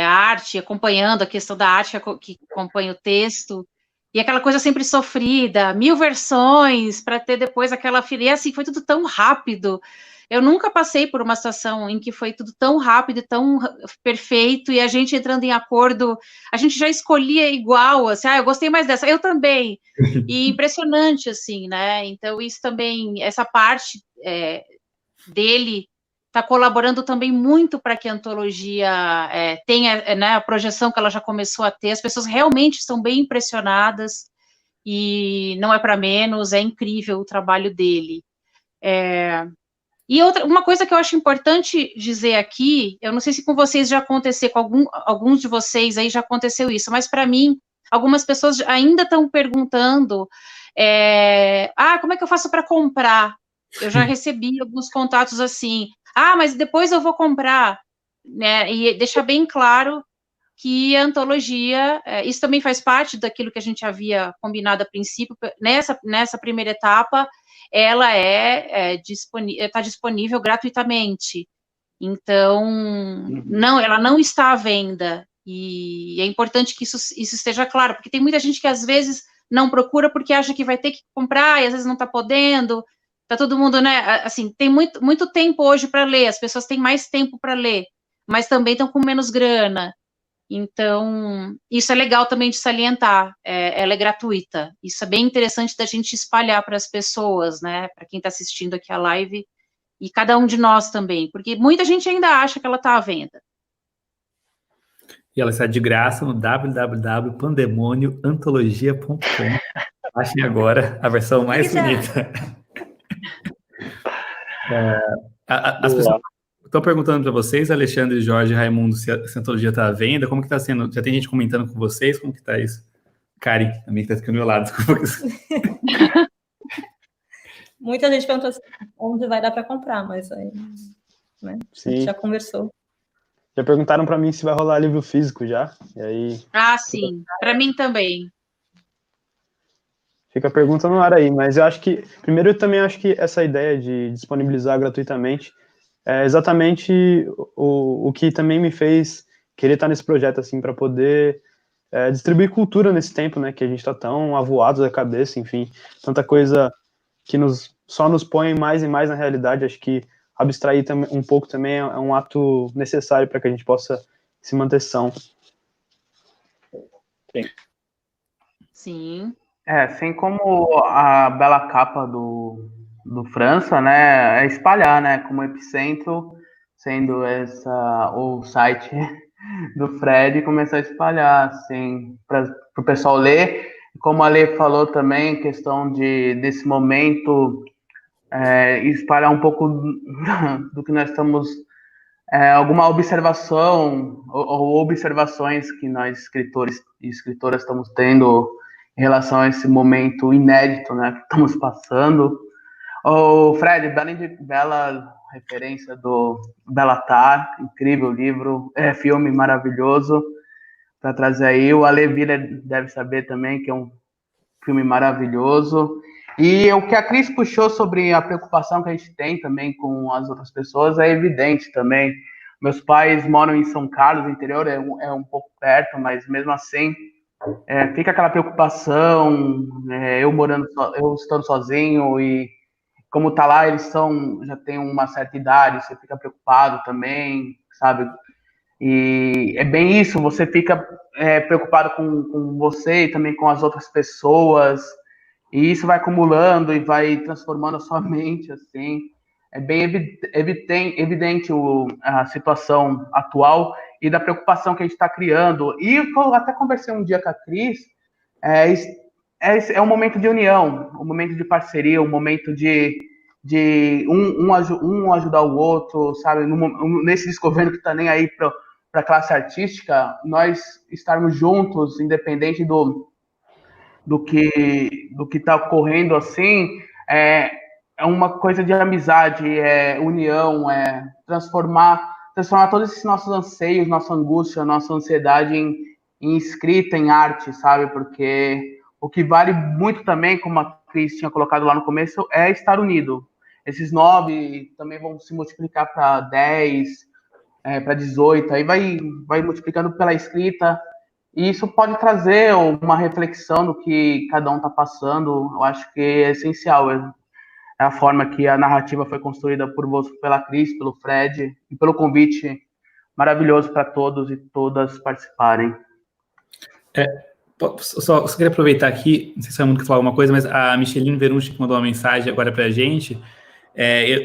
arte, acompanhando a questão da arte que acompanha o texto, e aquela coisa sempre sofrida, 1000 versões, para ter depois aquela filha, e assim, foi tudo tão rápido. Eu nunca passei por uma situação em que foi tudo tão rápido e tão perfeito, e a gente entrando em acordo, a gente já escolhia igual, assim, eu gostei mais dessa, eu também, e impressionante, assim, né? Então, isso também, essa parte dele está colaborando também muito para que a antologia tenha, né, a projeção que ela já começou a ter. As pessoas realmente estão bem impressionadas, e não é para menos, é incrível o trabalho dele. E uma coisa que eu acho importante dizer aqui, eu não sei se com vocês já aconteceu, com alguns de vocês aí já aconteceu isso, mas para mim, algumas pessoas ainda estão perguntando, como é que eu faço para comprar? Eu já recebi alguns contatos assim, mas depois eu vou comprar, né? E deixar bem claro que a antologia, isso também faz parte daquilo que a gente havia combinado a princípio, nessa primeira etapa, ela está disponível gratuitamente. Então, ela não está à venda, e é importante que isso esteja claro, porque tem muita gente que às vezes não procura porque acha que vai ter que comprar, e às vezes não está podendo, está todo mundo, né, assim, tem muito tempo hoje para ler, as pessoas têm mais tempo para ler, mas também estão com menos grana. Então, isso é legal também de salientar, ela é gratuita, isso é bem interessante da gente espalhar para as pessoas, né, para quem está assistindo aqui a live, e cada um de nós também, porque muita gente ainda acha que ela está à venda. E ela está de graça no www.pandemonioantologia.com. Achem agora a versão mais bonita. As pessoas estão perguntando para vocês, Alexandre, Jorge e Raimundo, se a antologia está à venda, como que está sendo? Já tem gente comentando com vocês, como que está isso? Karen, a minha que está aqui ao meu lado, desculpa. Muita gente perguntou onde vai dar para comprar, mas aí, né, a gente já conversou. Já perguntaram para mim se vai rolar livro físico já, e aí... Sim, para mim também. Fica a pergunta no ar aí, mas eu acho que, primeiro, eu também acho que essa ideia de disponibilizar gratuitamente é exatamente o que também me fez querer estar nesse projeto, assim, para poder distribuir cultura nesse tempo, né, que a gente está tão avoado da cabeça, enfim, tanta coisa que só nos põe mais e mais na realidade. Acho que abstrair um pouco também é um ato necessário para que a gente possa se manter são. Sim. Assim como a bela capa do França, né, é espalhar, né, como epicentro, sendo o site do Fred, começar a espalhar, assim, para o pessoal ler. Como a Lê falou também, questão desse momento, espalhar um pouco do que nós estamos, alguma observação ou observações que nós, escritores e escritoras, estamos tendo em relação a esse momento inédito, né, que estamos passando. O Fred, bela referência do Belatar, incrível livro, filme maravilhoso para trazer aí. O Ale Vira deve saber também que é um filme maravilhoso. E o que a Cris puxou sobre a preocupação que a gente tem também com as outras pessoas é evidente também. Meus pais moram em São Carlos, interior, é um pouco perto, mas mesmo assim fica aquela preocupação, eu estando sozinho e como tá lá, já têm uma certa idade, você fica preocupado também, sabe? E é bem isso, você fica preocupado com você e também com as outras pessoas, e isso vai acumulando e vai transformando a sua mente, assim. É bem evidente a situação atual e da preocupação que a gente está criando. E eu até conversei um dia com a Cris, é um momento de união, um momento de parceria, um momento de um ajudar o outro, sabe? Nesse desgoverno que está nem aí para a classe artística, nós estarmos juntos, independente do que está ocorrendo, assim, é uma coisa de amizade, união, transformar todos esses nossos anseios, nossa angústia, nossa ansiedade em escrita, em arte, sabe? Porque o que vale muito também, como a Cris tinha colocado lá no começo, é estar unido. Esses 9 também vão se multiplicar para 10, para 18, aí vai multiplicando pela escrita, e isso pode trazer uma reflexão do que cada um está passando. Eu acho que é essencial. É a forma que a narrativa foi construída por você, pela Cris, pelo Fred, e pelo convite maravilhoso para todos e todas participarem. Só queria aproveitar aqui, não sei se é muito que falar alguma coisa, mas a Micheline Verucci mandou uma mensagem agora para a gente.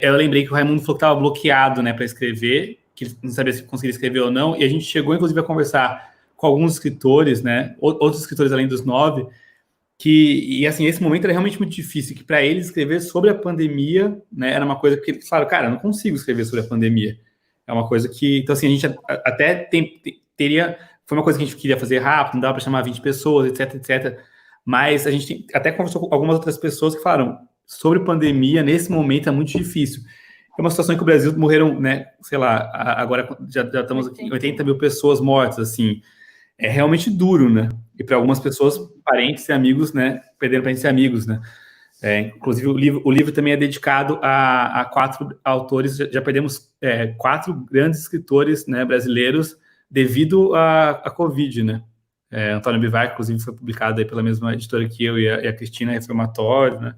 Eu lembrei que o Raimundo falou que estava bloqueado, né, para escrever, que ele não sabia se conseguiria escrever ou não, e a gente chegou, inclusive, a conversar com alguns escritores, né, outros escritores além dos 9, e assim, esse momento era realmente muito difícil, que para eles escrever sobre a pandemia, né, era uma coisa que eles falaram, cara, eu não consigo escrever sobre a pandemia. É uma coisa que, então assim, a gente até teria, foi uma coisa que a gente queria fazer rápido, não dava para chamar 20 pessoas, etc, etc, mas a gente até conversou com algumas outras pessoas que falaram, sobre pandemia, nesse momento é muito difícil. É uma situação em que o Brasil morreram, né, sei lá, agora já estamos aqui, 80 mil pessoas mortas, assim, é realmente duro, né? E para algumas pessoas, parentes e amigos, né, perderam parentes e amigos, né? Inclusive, o livro também é dedicado a 4 autores, já perdemos 4 grandes escritores, né, brasileiros devido à Covid, né? Antônio Bivar, inclusive, foi publicado aí pela mesma editora que eu e a Cristina, Reformatório, né?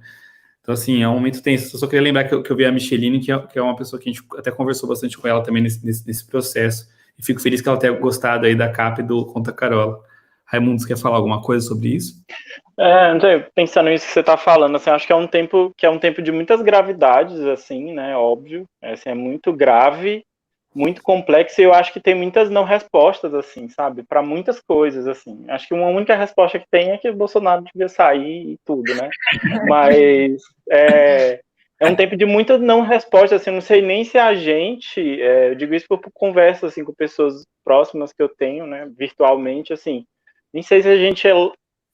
Então, assim, é um momento tenso. Eu só queria lembrar que eu vi a Micheline, que é uma pessoa que a gente até conversou bastante com ela também nesse processo. E fico feliz que ela tenha gostado aí da capa e do Conta Carola. Raimundo, você quer falar alguma coisa sobre isso? Não sei, pensando nisso que você está falando, assim, acho que é um tempo de muitas gravidades, assim, né, óbvio. Assim, é muito grave, muito complexo, e eu acho que tem muitas não respostas, assim, sabe, para muitas coisas, assim. Acho que uma única resposta que tem é que o Bolsonaro devia sair e tudo, né? Mas é um tempo de muitas não respostas, assim, não sei nem se a gente, eu digo isso por conversa, assim, com pessoas próximas que eu tenho, né, virtualmente, assim, nem sei se a gente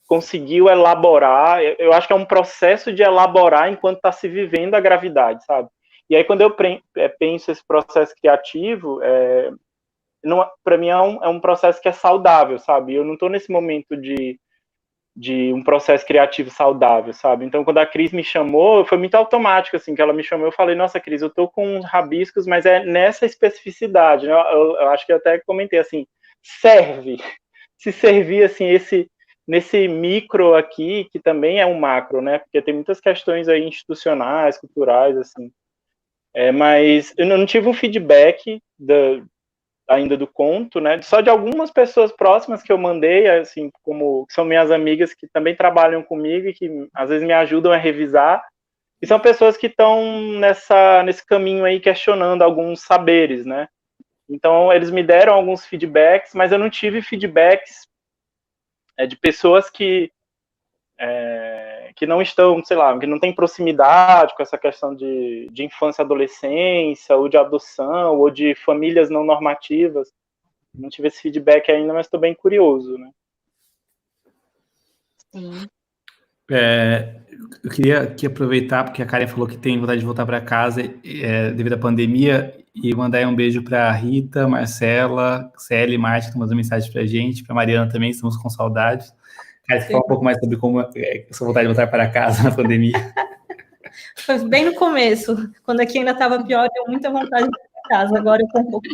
conseguiu elaborar, eu acho que é um processo de elaborar enquanto está se vivendo a gravidade, sabe? E aí, quando eu penso esse processo criativo, para mim é um processo que é saudável, sabe? Eu não estou nesse momento de um processo criativo saudável, sabe? Então, quando a Cris me chamou, foi muito automático, assim, que ela me chamou, eu falei, nossa, Cris, eu estou com uns rabiscos, mas é nessa especificidade, né? Eu acho que eu até comentei, assim, se servir, assim, nesse micro aqui, que também é um macro, né? Porque tem muitas questões aí institucionais, culturais, assim, mas eu não tive um feedback ainda do conto, né? Só de algumas pessoas próximas que eu mandei, assim, como que são minhas amigas que também trabalham comigo e que às vezes me ajudam a revisar. E são pessoas que estão nesse caminho aí questionando alguns saberes, né? Então eles me deram alguns feedbacks, mas eu não tive feedbacks de pessoas que não estão, sei lá, que não tem proximidade com essa questão de infância e adolescência, ou de adoção, ou de famílias não normativas. Não tive esse feedback ainda, mas estou bem curioso, né? Sim. Eu queria aqui aproveitar, porque a Karen falou que tem vontade de voltar para casa devido à pandemia, e mandar aí um beijo para a Rita, Marcela, Célia e Márcia, que estão mandando mensagem para a gente, para a Mariana também, estamos com saudades. Cara, você fala um pouco mais sobre como é a sua vontade de voltar para casa na pandemia. Foi bem no começo, quando aqui ainda estava pior, deu muita vontade de ir para casa, agora eu estou um pouco...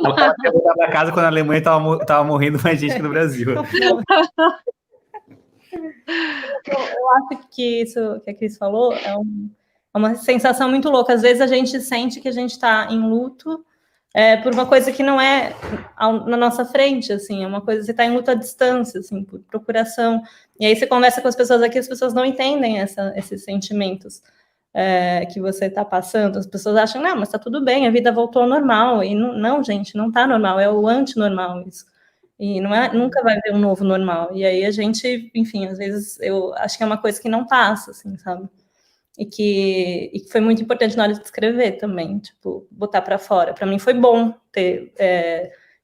Ela quer voltar para casa quando a Alemanha tava morrendo mais gente que no Brasil. Eu acho que isso que a Cris falou é uma sensação muito louca. Às vezes a gente sente que a gente está em luto por uma coisa que não é na nossa frente, assim, é uma coisa que você está em luto à distância, assim, por procuração. E aí você conversa com as pessoas aqui, as pessoas não entendem esses sentimentos que você está passando. As pessoas acham, não, mas está tudo bem, a vida voltou ao normal. E não, gente, não está normal, é o antinormal isso. E nunca vai ver um novo normal. E aí a gente, enfim, às vezes eu acho que é uma coisa que não passa, assim, sabe? E que foi muito importante na hora de escrever também, tipo, botar para fora. Para mim foi bom ter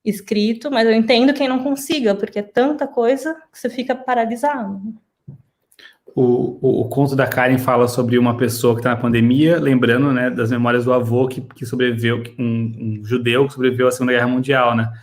escrito, mas eu entendo quem não consiga, porque é tanta coisa que você fica paralisado. O conto da Karen fala sobre uma pessoa que está na pandemia, lembrando, né, das memórias do avô que sobreviveu, um judeu que sobreviveu à Segunda Guerra Mundial, né?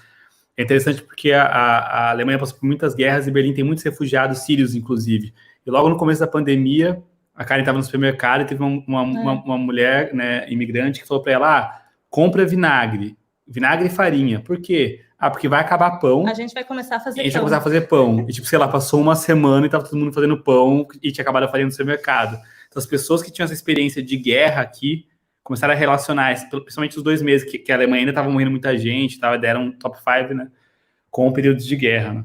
É interessante porque a Alemanha passou por muitas guerras e Berlim tem muitos refugiados sírios, inclusive. E logo no começo da pandemia, a Karen estava no supermercado e teve uma mulher, né, imigrante, que falou para ela, compra vinagre e farinha. Por quê? Porque vai acabar pão. A gente vai começar a fazer pão. A gente vai começar a fazer pão. E, tipo, sei lá, passou uma semana e tava todo mundo fazendo pão e tinha acabado a farinha no supermercado. Então, as pessoas que tinham essa experiência de guerra aqui começaram a relacionar, principalmente os 2 meses que a Alemanha ainda estava morrendo muita gente, deram um top 5, né, com períodos de guerra,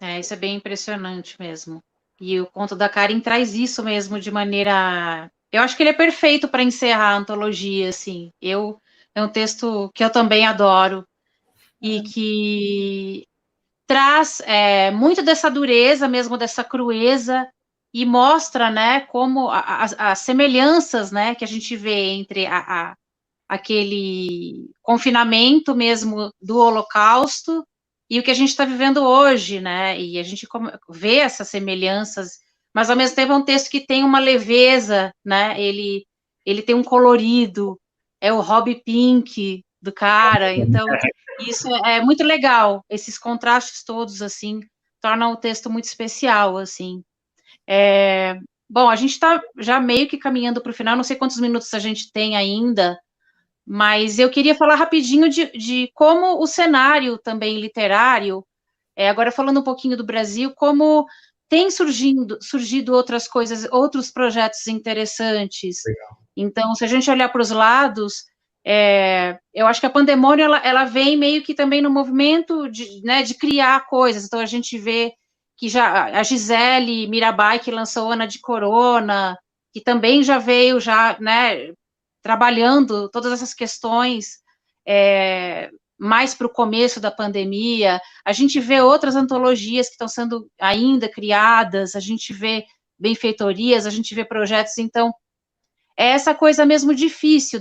né? Isso é bem impressionante mesmo. E o conto da Karen traz isso mesmo de maneira... Eu acho que ele é perfeito para encerrar a antologia, assim. É um texto que eu também adoro e que traz muito dessa dureza mesmo, dessa crueza, e mostra, né, como as semelhanças, né, que a gente vê entre aquele confinamento mesmo do Holocausto e o que a gente está vivendo hoje, né, e a gente vê essas semelhanças, mas ao mesmo tempo é um texto que tem uma leveza, né, ele tem um colorido, é o hobby pink do cara, então isso é muito legal, esses contrastes todos, assim, tornam o texto muito especial, assim. Bom, a gente está já meio que caminhando para o final, não sei quantos minutos a gente tem ainda, mas eu queria falar rapidinho de como o cenário também literário, agora falando um pouquinho do Brasil, como tem surgido outras coisas, outros projetos interessantes. Legal. Então, se a gente olhar para os lados, eu acho que a Pandemônio, ela vem meio que também no movimento de criar coisas. Então, a gente vê que já a Gisele Mirabai, que lançou Ana de Corona, que também já veio, né, trabalhando todas essas questões mais para o começo da pandemia. A gente vê outras antologias que estão sendo ainda criadas, a gente vê benfeitorias, a gente vê projetos, então é essa coisa mesmo difícil,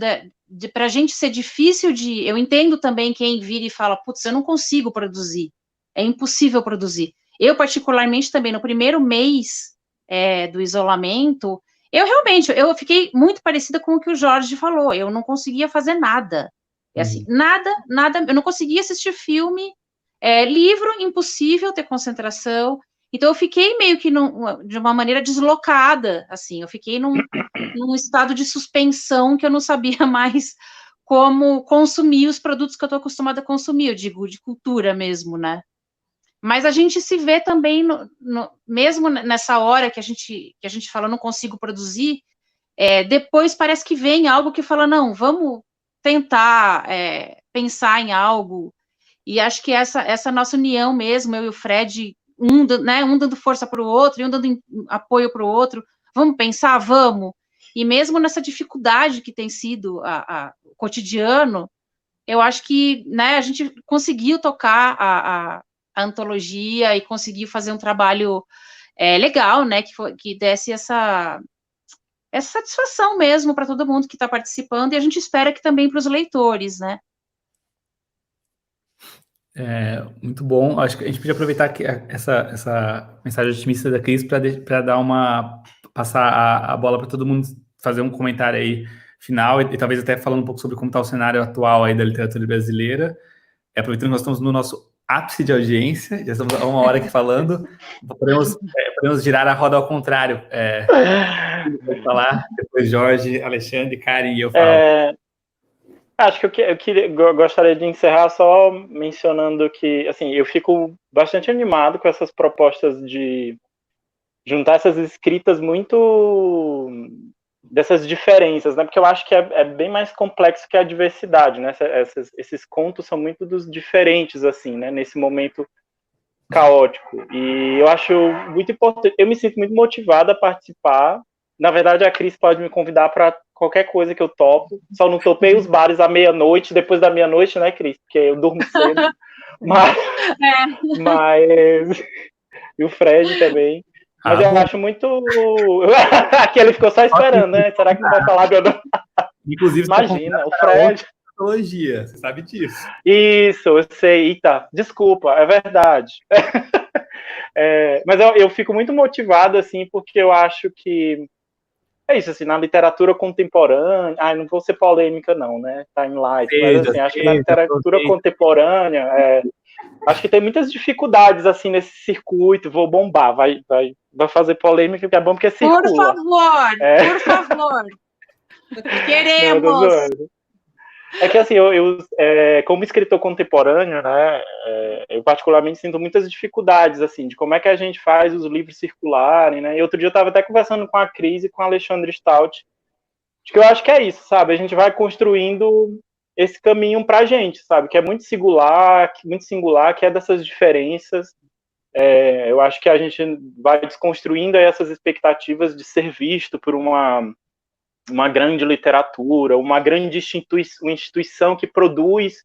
para a gente ser difícil eu entendo também quem vira e fala, putz, eu não consigo produzir, é impossível produzir. Eu, particularmente, também, no primeiro mês do isolamento, eu fiquei muito parecida com o que o Jorge falou, eu não conseguia fazer nada, assim, nada, eu não conseguia assistir filme, livro, impossível ter concentração, então eu fiquei meio que de uma maneira deslocada, assim, eu fiquei num estado de suspensão que eu não sabia mais como consumir os produtos que eu estou acostumada a consumir, eu digo, de cultura mesmo, né? Mas a gente se vê também, mesmo nessa hora que a gente fala, não consigo produzir, depois parece que vem algo que fala, não, vamos tentar pensar em algo, e acho que essa nossa união mesmo, eu e o Fred, um dando força para o outro, e um dando apoio para o outro, vamos pensar, vamos, e mesmo nessa dificuldade que tem sido o cotidiano, eu acho que, né, a gente conseguiu tocar a antologia e conseguiu fazer um trabalho legal, né, que desse essa satisfação mesmo para todo mundo que está participando, e a gente espera que também para os leitores, né. Muito bom. Acho que a gente podia aproveitar que essa mensagem otimista da Cris para passar a bola para todo mundo fazer um comentário aí final e talvez até falando um pouco sobre como está o cenário atual aí da literatura brasileira. Aproveitando que nós estamos no nosso ápice de audiência, já estamos há 1 hora aqui falando, podemos girar a roda ao contrário. Vou falar, depois Jorge, Alexandre, Karen e eu falo. Acho que gostaria de encerrar só mencionando que, assim, eu fico bastante animado com essas propostas de juntar essas escritas muito dessas diferenças, né? Porque eu acho que é bem mais complexo que a diversidade, né? Esses contos são muito dos diferentes, assim, né? Nesse momento caótico. E eu acho muito importante, eu me sinto muito motivado a participar. Na verdade, a Cris pode me convidar para qualquer coisa que eu topo. Só não topei os bares à meia-noite, depois da meia-noite, né, Cris? Porque eu durmo cedo. Mas e o Fred também. Mas eu acho muito. Aqui ele ficou só esperando, né? Será que não vai falar meu nome? Inclusive, imagina, o Fred. Antologia, você sabe disso. Isso, eu sei. Eita, desculpa, é verdade. Mas eu fico muito motivado, assim, porque eu acho que é isso, assim, na literatura contemporânea. Não vou ser polêmica, não, né? Time life, mas assim, acho que na literatura contemporânea, acho que tem muitas dificuldades, assim, nesse circuito. Vou bombar, vai fazer polêmica, que é bom porque circula. Por favor. Queremos. Não, é que, assim, eu como escritor contemporâneo, né, eu particularmente sinto muitas dificuldades, assim, de como é que a gente faz os livros circularem, né, e outro dia eu estava até conversando com a Cris e com o Alexandre Stout, de que eu acho que é isso, sabe, a gente vai construindo esse caminho pra gente, sabe, que é muito singular, que é dessas diferenças. Eu acho que a gente vai desconstruindo essas expectativas de ser visto por uma grande literatura, uma grande instituição que produz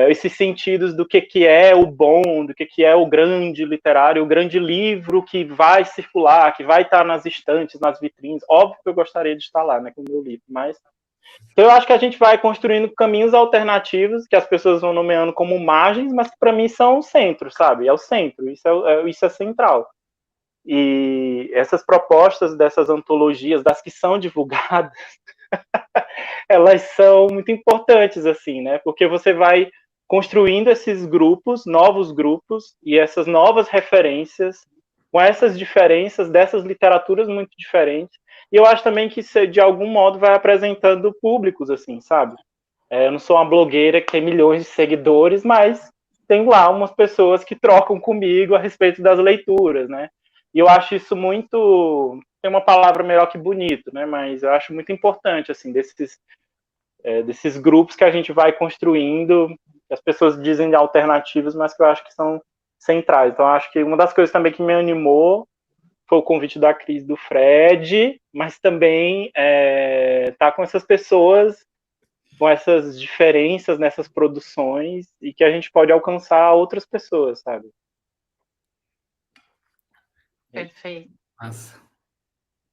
esses sentidos do que é o bom, do que é o grande literário, o grande livro que vai circular, que vai estar nas estantes, nas vitrines. Óbvio que eu gostaria de estar lá, né, com o meu livro, mas então eu acho que a gente vai construindo caminhos alternativos que as pessoas vão nomeando como margens, mas que para mim são o centro, sabe? É o centro, isso é central. E essas propostas dessas antologias, das que são divulgadas, elas são muito importantes, assim, né? Porque você vai construindo esses grupos, novos grupos, e essas novas referências, com essas diferenças dessas literaturas muito diferentes. E eu acho também que isso, de algum modo, vai apresentando públicos, assim, sabe? Eu não sou uma blogueira que tem milhões de seguidores, mas tenho lá umas pessoas que trocam comigo a respeito das leituras, né? E eu acho isso muito... Tem uma palavra melhor que bonito, né? Mas eu acho muito importante, assim, desses grupos que a gente vai construindo, que as pessoas dizem de alternativas, mas que eu acho que são centrais. Então, eu acho que uma das coisas também que me animou foi o convite da Cris, do Fred, mas também tá com essas pessoas, com essas diferenças nessas produções, e que a gente pode alcançar outras pessoas, sabe? Perfeito. Nossa.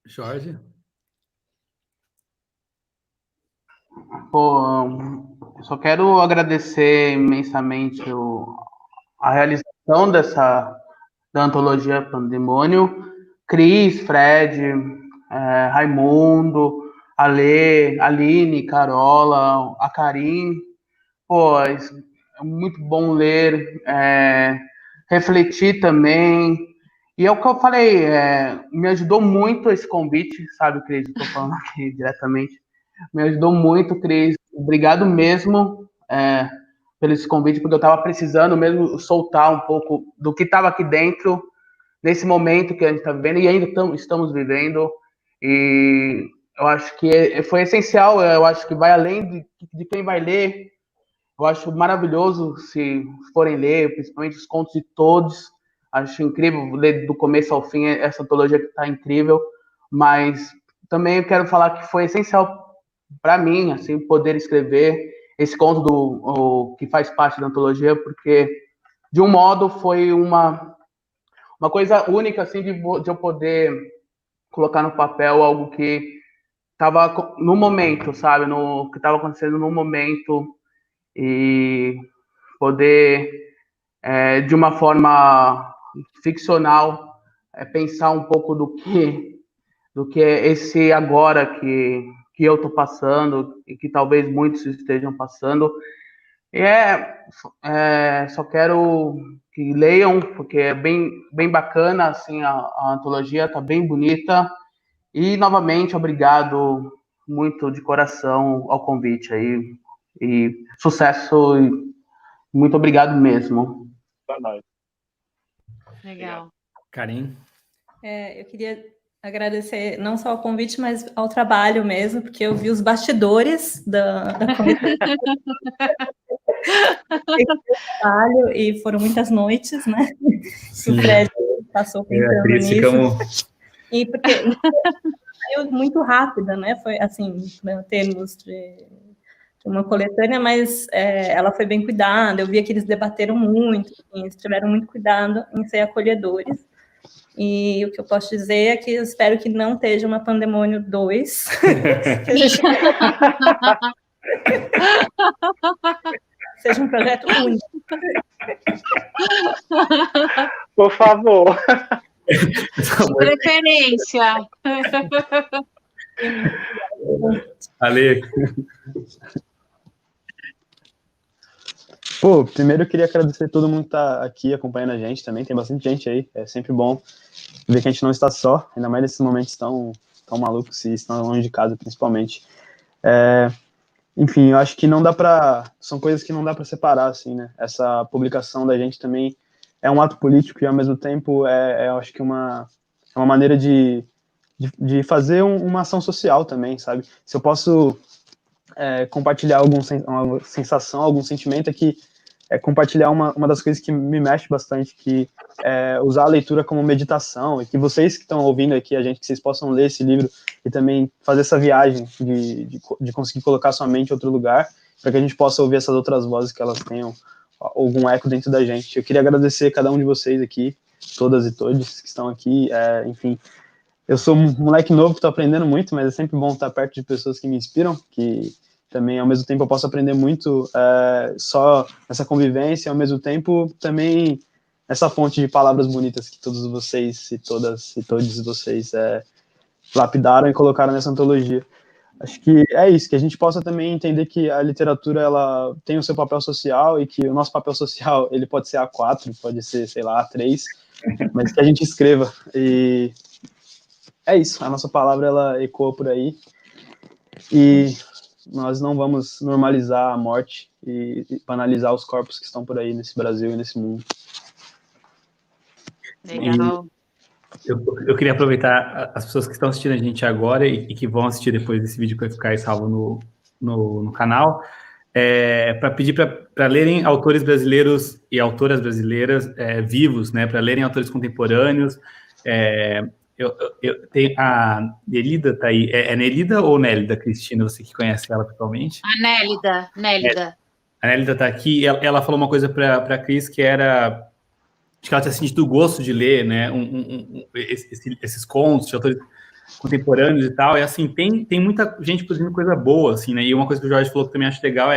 Jorge? Pô, só quero agradecer imensamente a realização da antologia Pandemônio. Cris, Fred, Raimundo, Ale, Aline, Carola, a Karim. Pô, é muito bom ler, refletir também. E é o que eu falei, me ajudou muito esse convite, sabe, Cris? Estou falando aqui diretamente. Me ajudou muito, Cris. Obrigado mesmo pelo esse convite, porque eu estava precisando mesmo soltar um pouco do que estava aqui dentro, nesse momento que a gente está vivendo, e ainda estamos vivendo. E eu acho que foi essencial, eu acho que vai além de quem vai ler. Eu acho maravilhoso se forem ler, principalmente os contos de todos. Acho incrível ler do começo ao fim essa antologia que está incrível. Mas também eu quero falar que foi essencial para mim, assim, poder escrever esse conto que faz parte da antologia, porque de um modo foi uma coisa única, assim, de eu poder colocar no papel algo que estava no momento, sabe, no que estava acontecendo no momento, e poder, de uma forma ficcional, pensar um pouco do que é esse agora que eu estou passando e que talvez muitos estejam passando. E só quero que leiam, porque é bem, bem bacana, assim, a antologia está bem bonita. E, novamente, obrigado muito de coração ao convite aí. E sucesso e muito obrigado mesmo. Pra nós. Legal. Karim? Eu queria agradecer não só ao convite, mas ao trabalho mesmo, porque eu vi os bastidores da comissão trabalho e foram muitas noites, né? Que o Fred passou pensando nisso. Ficamos... E porque saiu muito rápida, né? Foi assim, em termos de uma coletânea, mas ela foi bem cuidada. Eu via que eles debateram muito, assim, eles tiveram muito cuidado em ser acolhedores. E o que eu posso dizer é que eu espero que não esteja uma Pandemônio 2. Seja um projeto único. Por favor. De preferência. Ale. Pô, primeiro eu queria agradecer todo mundo que tá aqui acompanhando a gente também. Tem bastante gente aí. É sempre bom ver que a gente não está só, ainda mais nesses momentos tão malucos e estão longe de casa, principalmente. Enfim, eu acho que não dá pra... São coisas que não dá pra separar, assim, né? Essa publicação da gente também é um ato político e, ao mesmo tempo, eu acho que é uma maneira de fazer uma ação social também, sabe? Se eu posso compartilhar alguma sensação, algum sentimento, é que compartilhar uma das coisas que me mexe bastante, que é usar a leitura como meditação, e que vocês que estão ouvindo aqui, a gente, que vocês possam ler esse livro e também fazer essa viagem de conseguir colocar sua mente em outro lugar, para que a gente possa ouvir essas outras vozes, que elas tenham algum eco dentro da gente. Eu queria agradecer a cada um de vocês aqui, todas e todos que estão aqui, enfim. Eu sou um moleque novo que estou aprendendo muito, mas é sempre bom estar perto de pessoas que me inspiram, que também, ao mesmo tempo, eu posso aprender muito só nessa convivência, ao mesmo tempo, também essa fonte de palavras bonitas que todos vocês e todas e todos vocês lapidaram e colocaram nessa antologia. Acho que é isso, que a gente possa também entender que a literatura, ela tem o seu papel social e que o nosso papel social, ele pode ser A4, pode ser, sei lá, A3, mas que a gente escreva. E é isso, a nossa palavra, ela ecoa por aí. E nós não vamos normalizar a morte e banalizar os corpos que estão por aí nesse Brasil e nesse mundo. Legal. Eu queria aproveitar as pessoas que estão assistindo a gente agora e que vão assistir depois desse vídeo que vai ficar salvo no canal, para pedir para lerem autores brasileiros e autoras brasileiras vivos, né, para lerem autores contemporâneos. Eu tenho a Nelida tá aí. É Nelida ou Nélida, Cristina? Você que conhece ela pessoalmente? A Nélida. A Nélida está aqui. Ela falou uma coisa para a Cris que era... Acho que ela tinha sentido o gosto de ler, né? Esses contos de autores contemporâneos e tal. E assim, tem muita gente produzindo coisa boa, assim, né? E uma coisa que o Jorge falou que também acho legal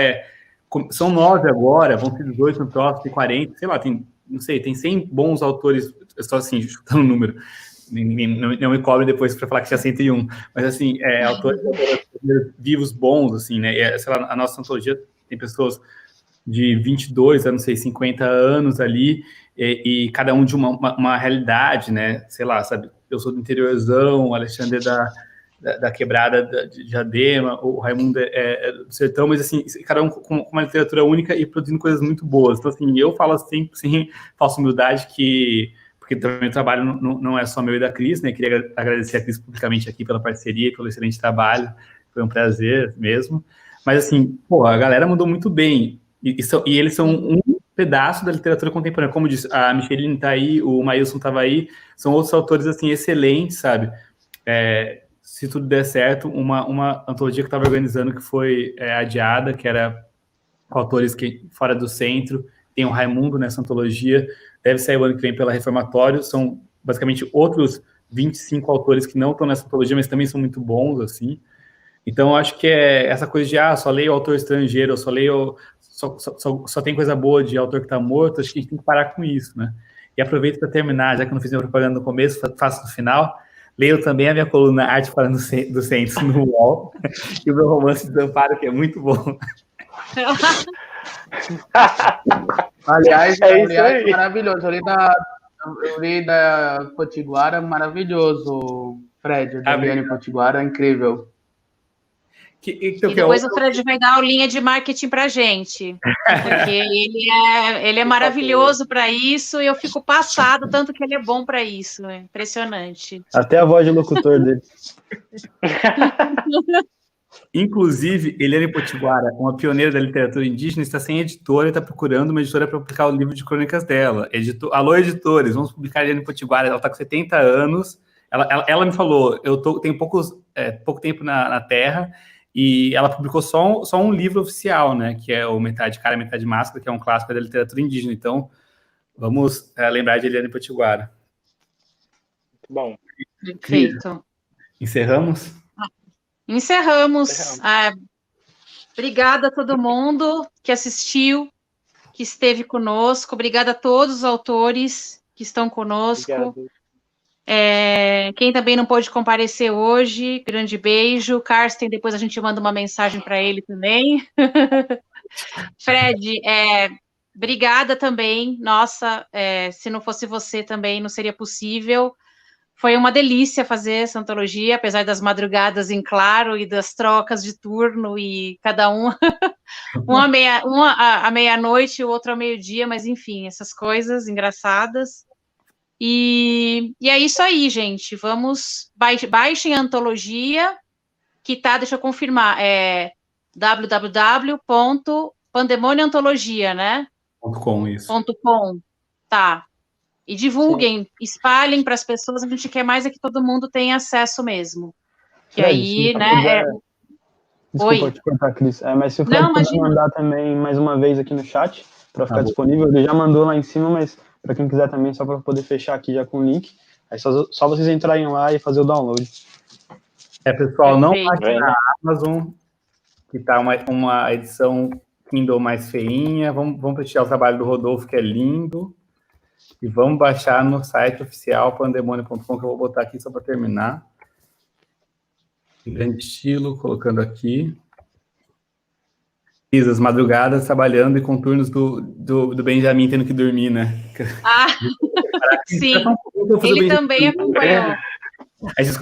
são 9 agora, vão ser 18 no próximo, tem 40, sei lá, tem 100 bons autores, só assim, chutando o número. Não me cobre depois para falar que tinha 101, mas assim, autores vivos bons, assim, né? Sei lá, a nossa antologia tem pessoas de 22 a, não sei, 50 anos ali, e cada um de uma realidade, né? Sei lá, sabe? Eu sou do interiorzão, o Alexandre da quebrada de Diadema, o Raimundo do sertão, mas assim, cada um com uma literatura única e produzindo coisas muito boas. Então, assim, eu falo assim, sem falsa humildade, porque também o trabalho não é só meu e da Cris, né? Queria agradecer a Cris publicamente aqui pela parceria e pelo excelente trabalho. Foi um prazer mesmo. Mas, assim, a galera mandou muito bem. E eles são um pedaço da literatura contemporânea. Como disse, a Micheline está aí, o Maílson estava aí. São outros autores, assim, excelentes, sabe? Se tudo der certo, uma antologia que estava organizando que foi adiada, que era com autores fora do centro. Tem o Raimundo nessa antologia. Deve sair o ano que vem pela Reformatório, são basicamente outros 25 autores que não estão nessa antologia, mas também são muito bons, assim. Então, eu acho que essa coisa de, só leio autor estrangeiro, só leio, só tem coisa boa de autor que está morto, acho que a gente tem que parar com isso, né? E aproveito para terminar, já que eu não fiz minha propaganda no começo, faço no final, leio também a minha coluna Arte Fora do Centro no UOL, e o meu romance de Desamparo, que é muito bom. Aliás, maravilhoso. Eu li da Potiguara, maravilhoso, Fred. A Eliane Potiguara, incrível. E depois o Fred vai dar aulinha de marketing para a gente, porque ele é maravilhoso para isso e eu fico passado tanto que ele é bom para isso, é impressionante. Até a voz de locutor dele. Inclusive, Eliane Potiguara, uma pioneira da literatura indígena, está sem editora e está procurando uma editora para publicar o livro de crônicas dela. Alô, editores, vamos publicar Eliane Potiguara, ela está com 70 anos, ela me falou, tenho pouco tempo na Terra, e ela publicou só um livro oficial, né, que é o Metade Cara, Metade Máscara, que é um clássico da literatura indígena. Então, vamos lembrar de Eliane Potiguara. Muito bom. Perfeito. Encerramos? Encerramos. Obrigada a todo mundo que assistiu, que esteve conosco. Obrigada a todos os autores que estão conosco. Obrigado. Quem também não pôde comparecer hoje, grande beijo. Karsten, depois a gente manda uma mensagem para ele também. Fred, obrigada também. Nossa, se não fosse você também não seria possível. Foi uma delícia fazer essa antologia, apesar das madrugadas em claro e das trocas de turno, e cada um à meia-noite, o outro ao meio-dia, mas enfim, essas coisas engraçadas. E é isso aí, gente. Baixem a antologia, que tá, deixa eu confirmar, www.pandemonioantologia, né? .com, isso. .com, tá. E divulguem, espalhem para as pessoas, a gente quer mais que todo mundo tenha acesso mesmo. Que aí, né? Desculpa te cortar, Cris. Mas se o Fred puder mandar também mais uma vez aqui no chat, para ficar disponível, ele já mandou lá em cima, mas para quem quiser também, só para poder fechar aqui já com o link, aí só vocês entrarem lá e fazer o download. Pessoal, não baixe na Amazon, que tá uma edição Kindle mais feinha. Vamos prestigiar o trabalho do Rodolfo, que é lindo. E vamos baixar no site oficial, pandemonio.com, que eu vou botar aqui só para terminar. Grande estilo, colocando aqui. As madrugadas trabalhando e com turnos do Benjamin tendo que dormir, né? Sim. Ele também acompanhou. A gente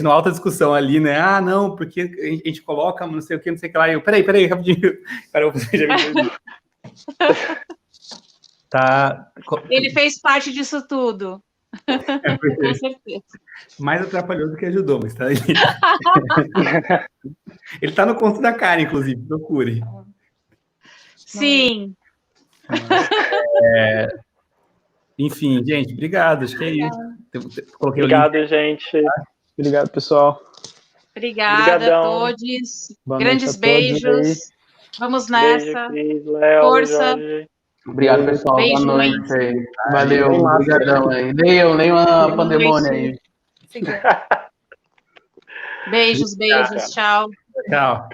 numa alta discussão ali, né? Não, porque a gente coloca não sei o que, não sei o que lá. E eu, peraí, rapidinho. Cara, eu vou fazer Benjamin. Tá. Ele fez parte disso tudo. Com certeza. Mais atrapalhou do que ajudou, mas tá aí. Ele tá no Conto da Cara, inclusive, procure. Sim. Enfim, gente, obrigado. Acho que é isso. Obrigado, gente. Obrigado, pessoal. Obrigada a todos. Grandes beijos. Vamos nessa. Beijo, Cris, Léo, força. Jorge. Obrigado, pessoal. Beijo, boa noite aí. Valeu, obrigadão aí. Leiam a Pandemônia aí. Beijos, tchau. Tchau.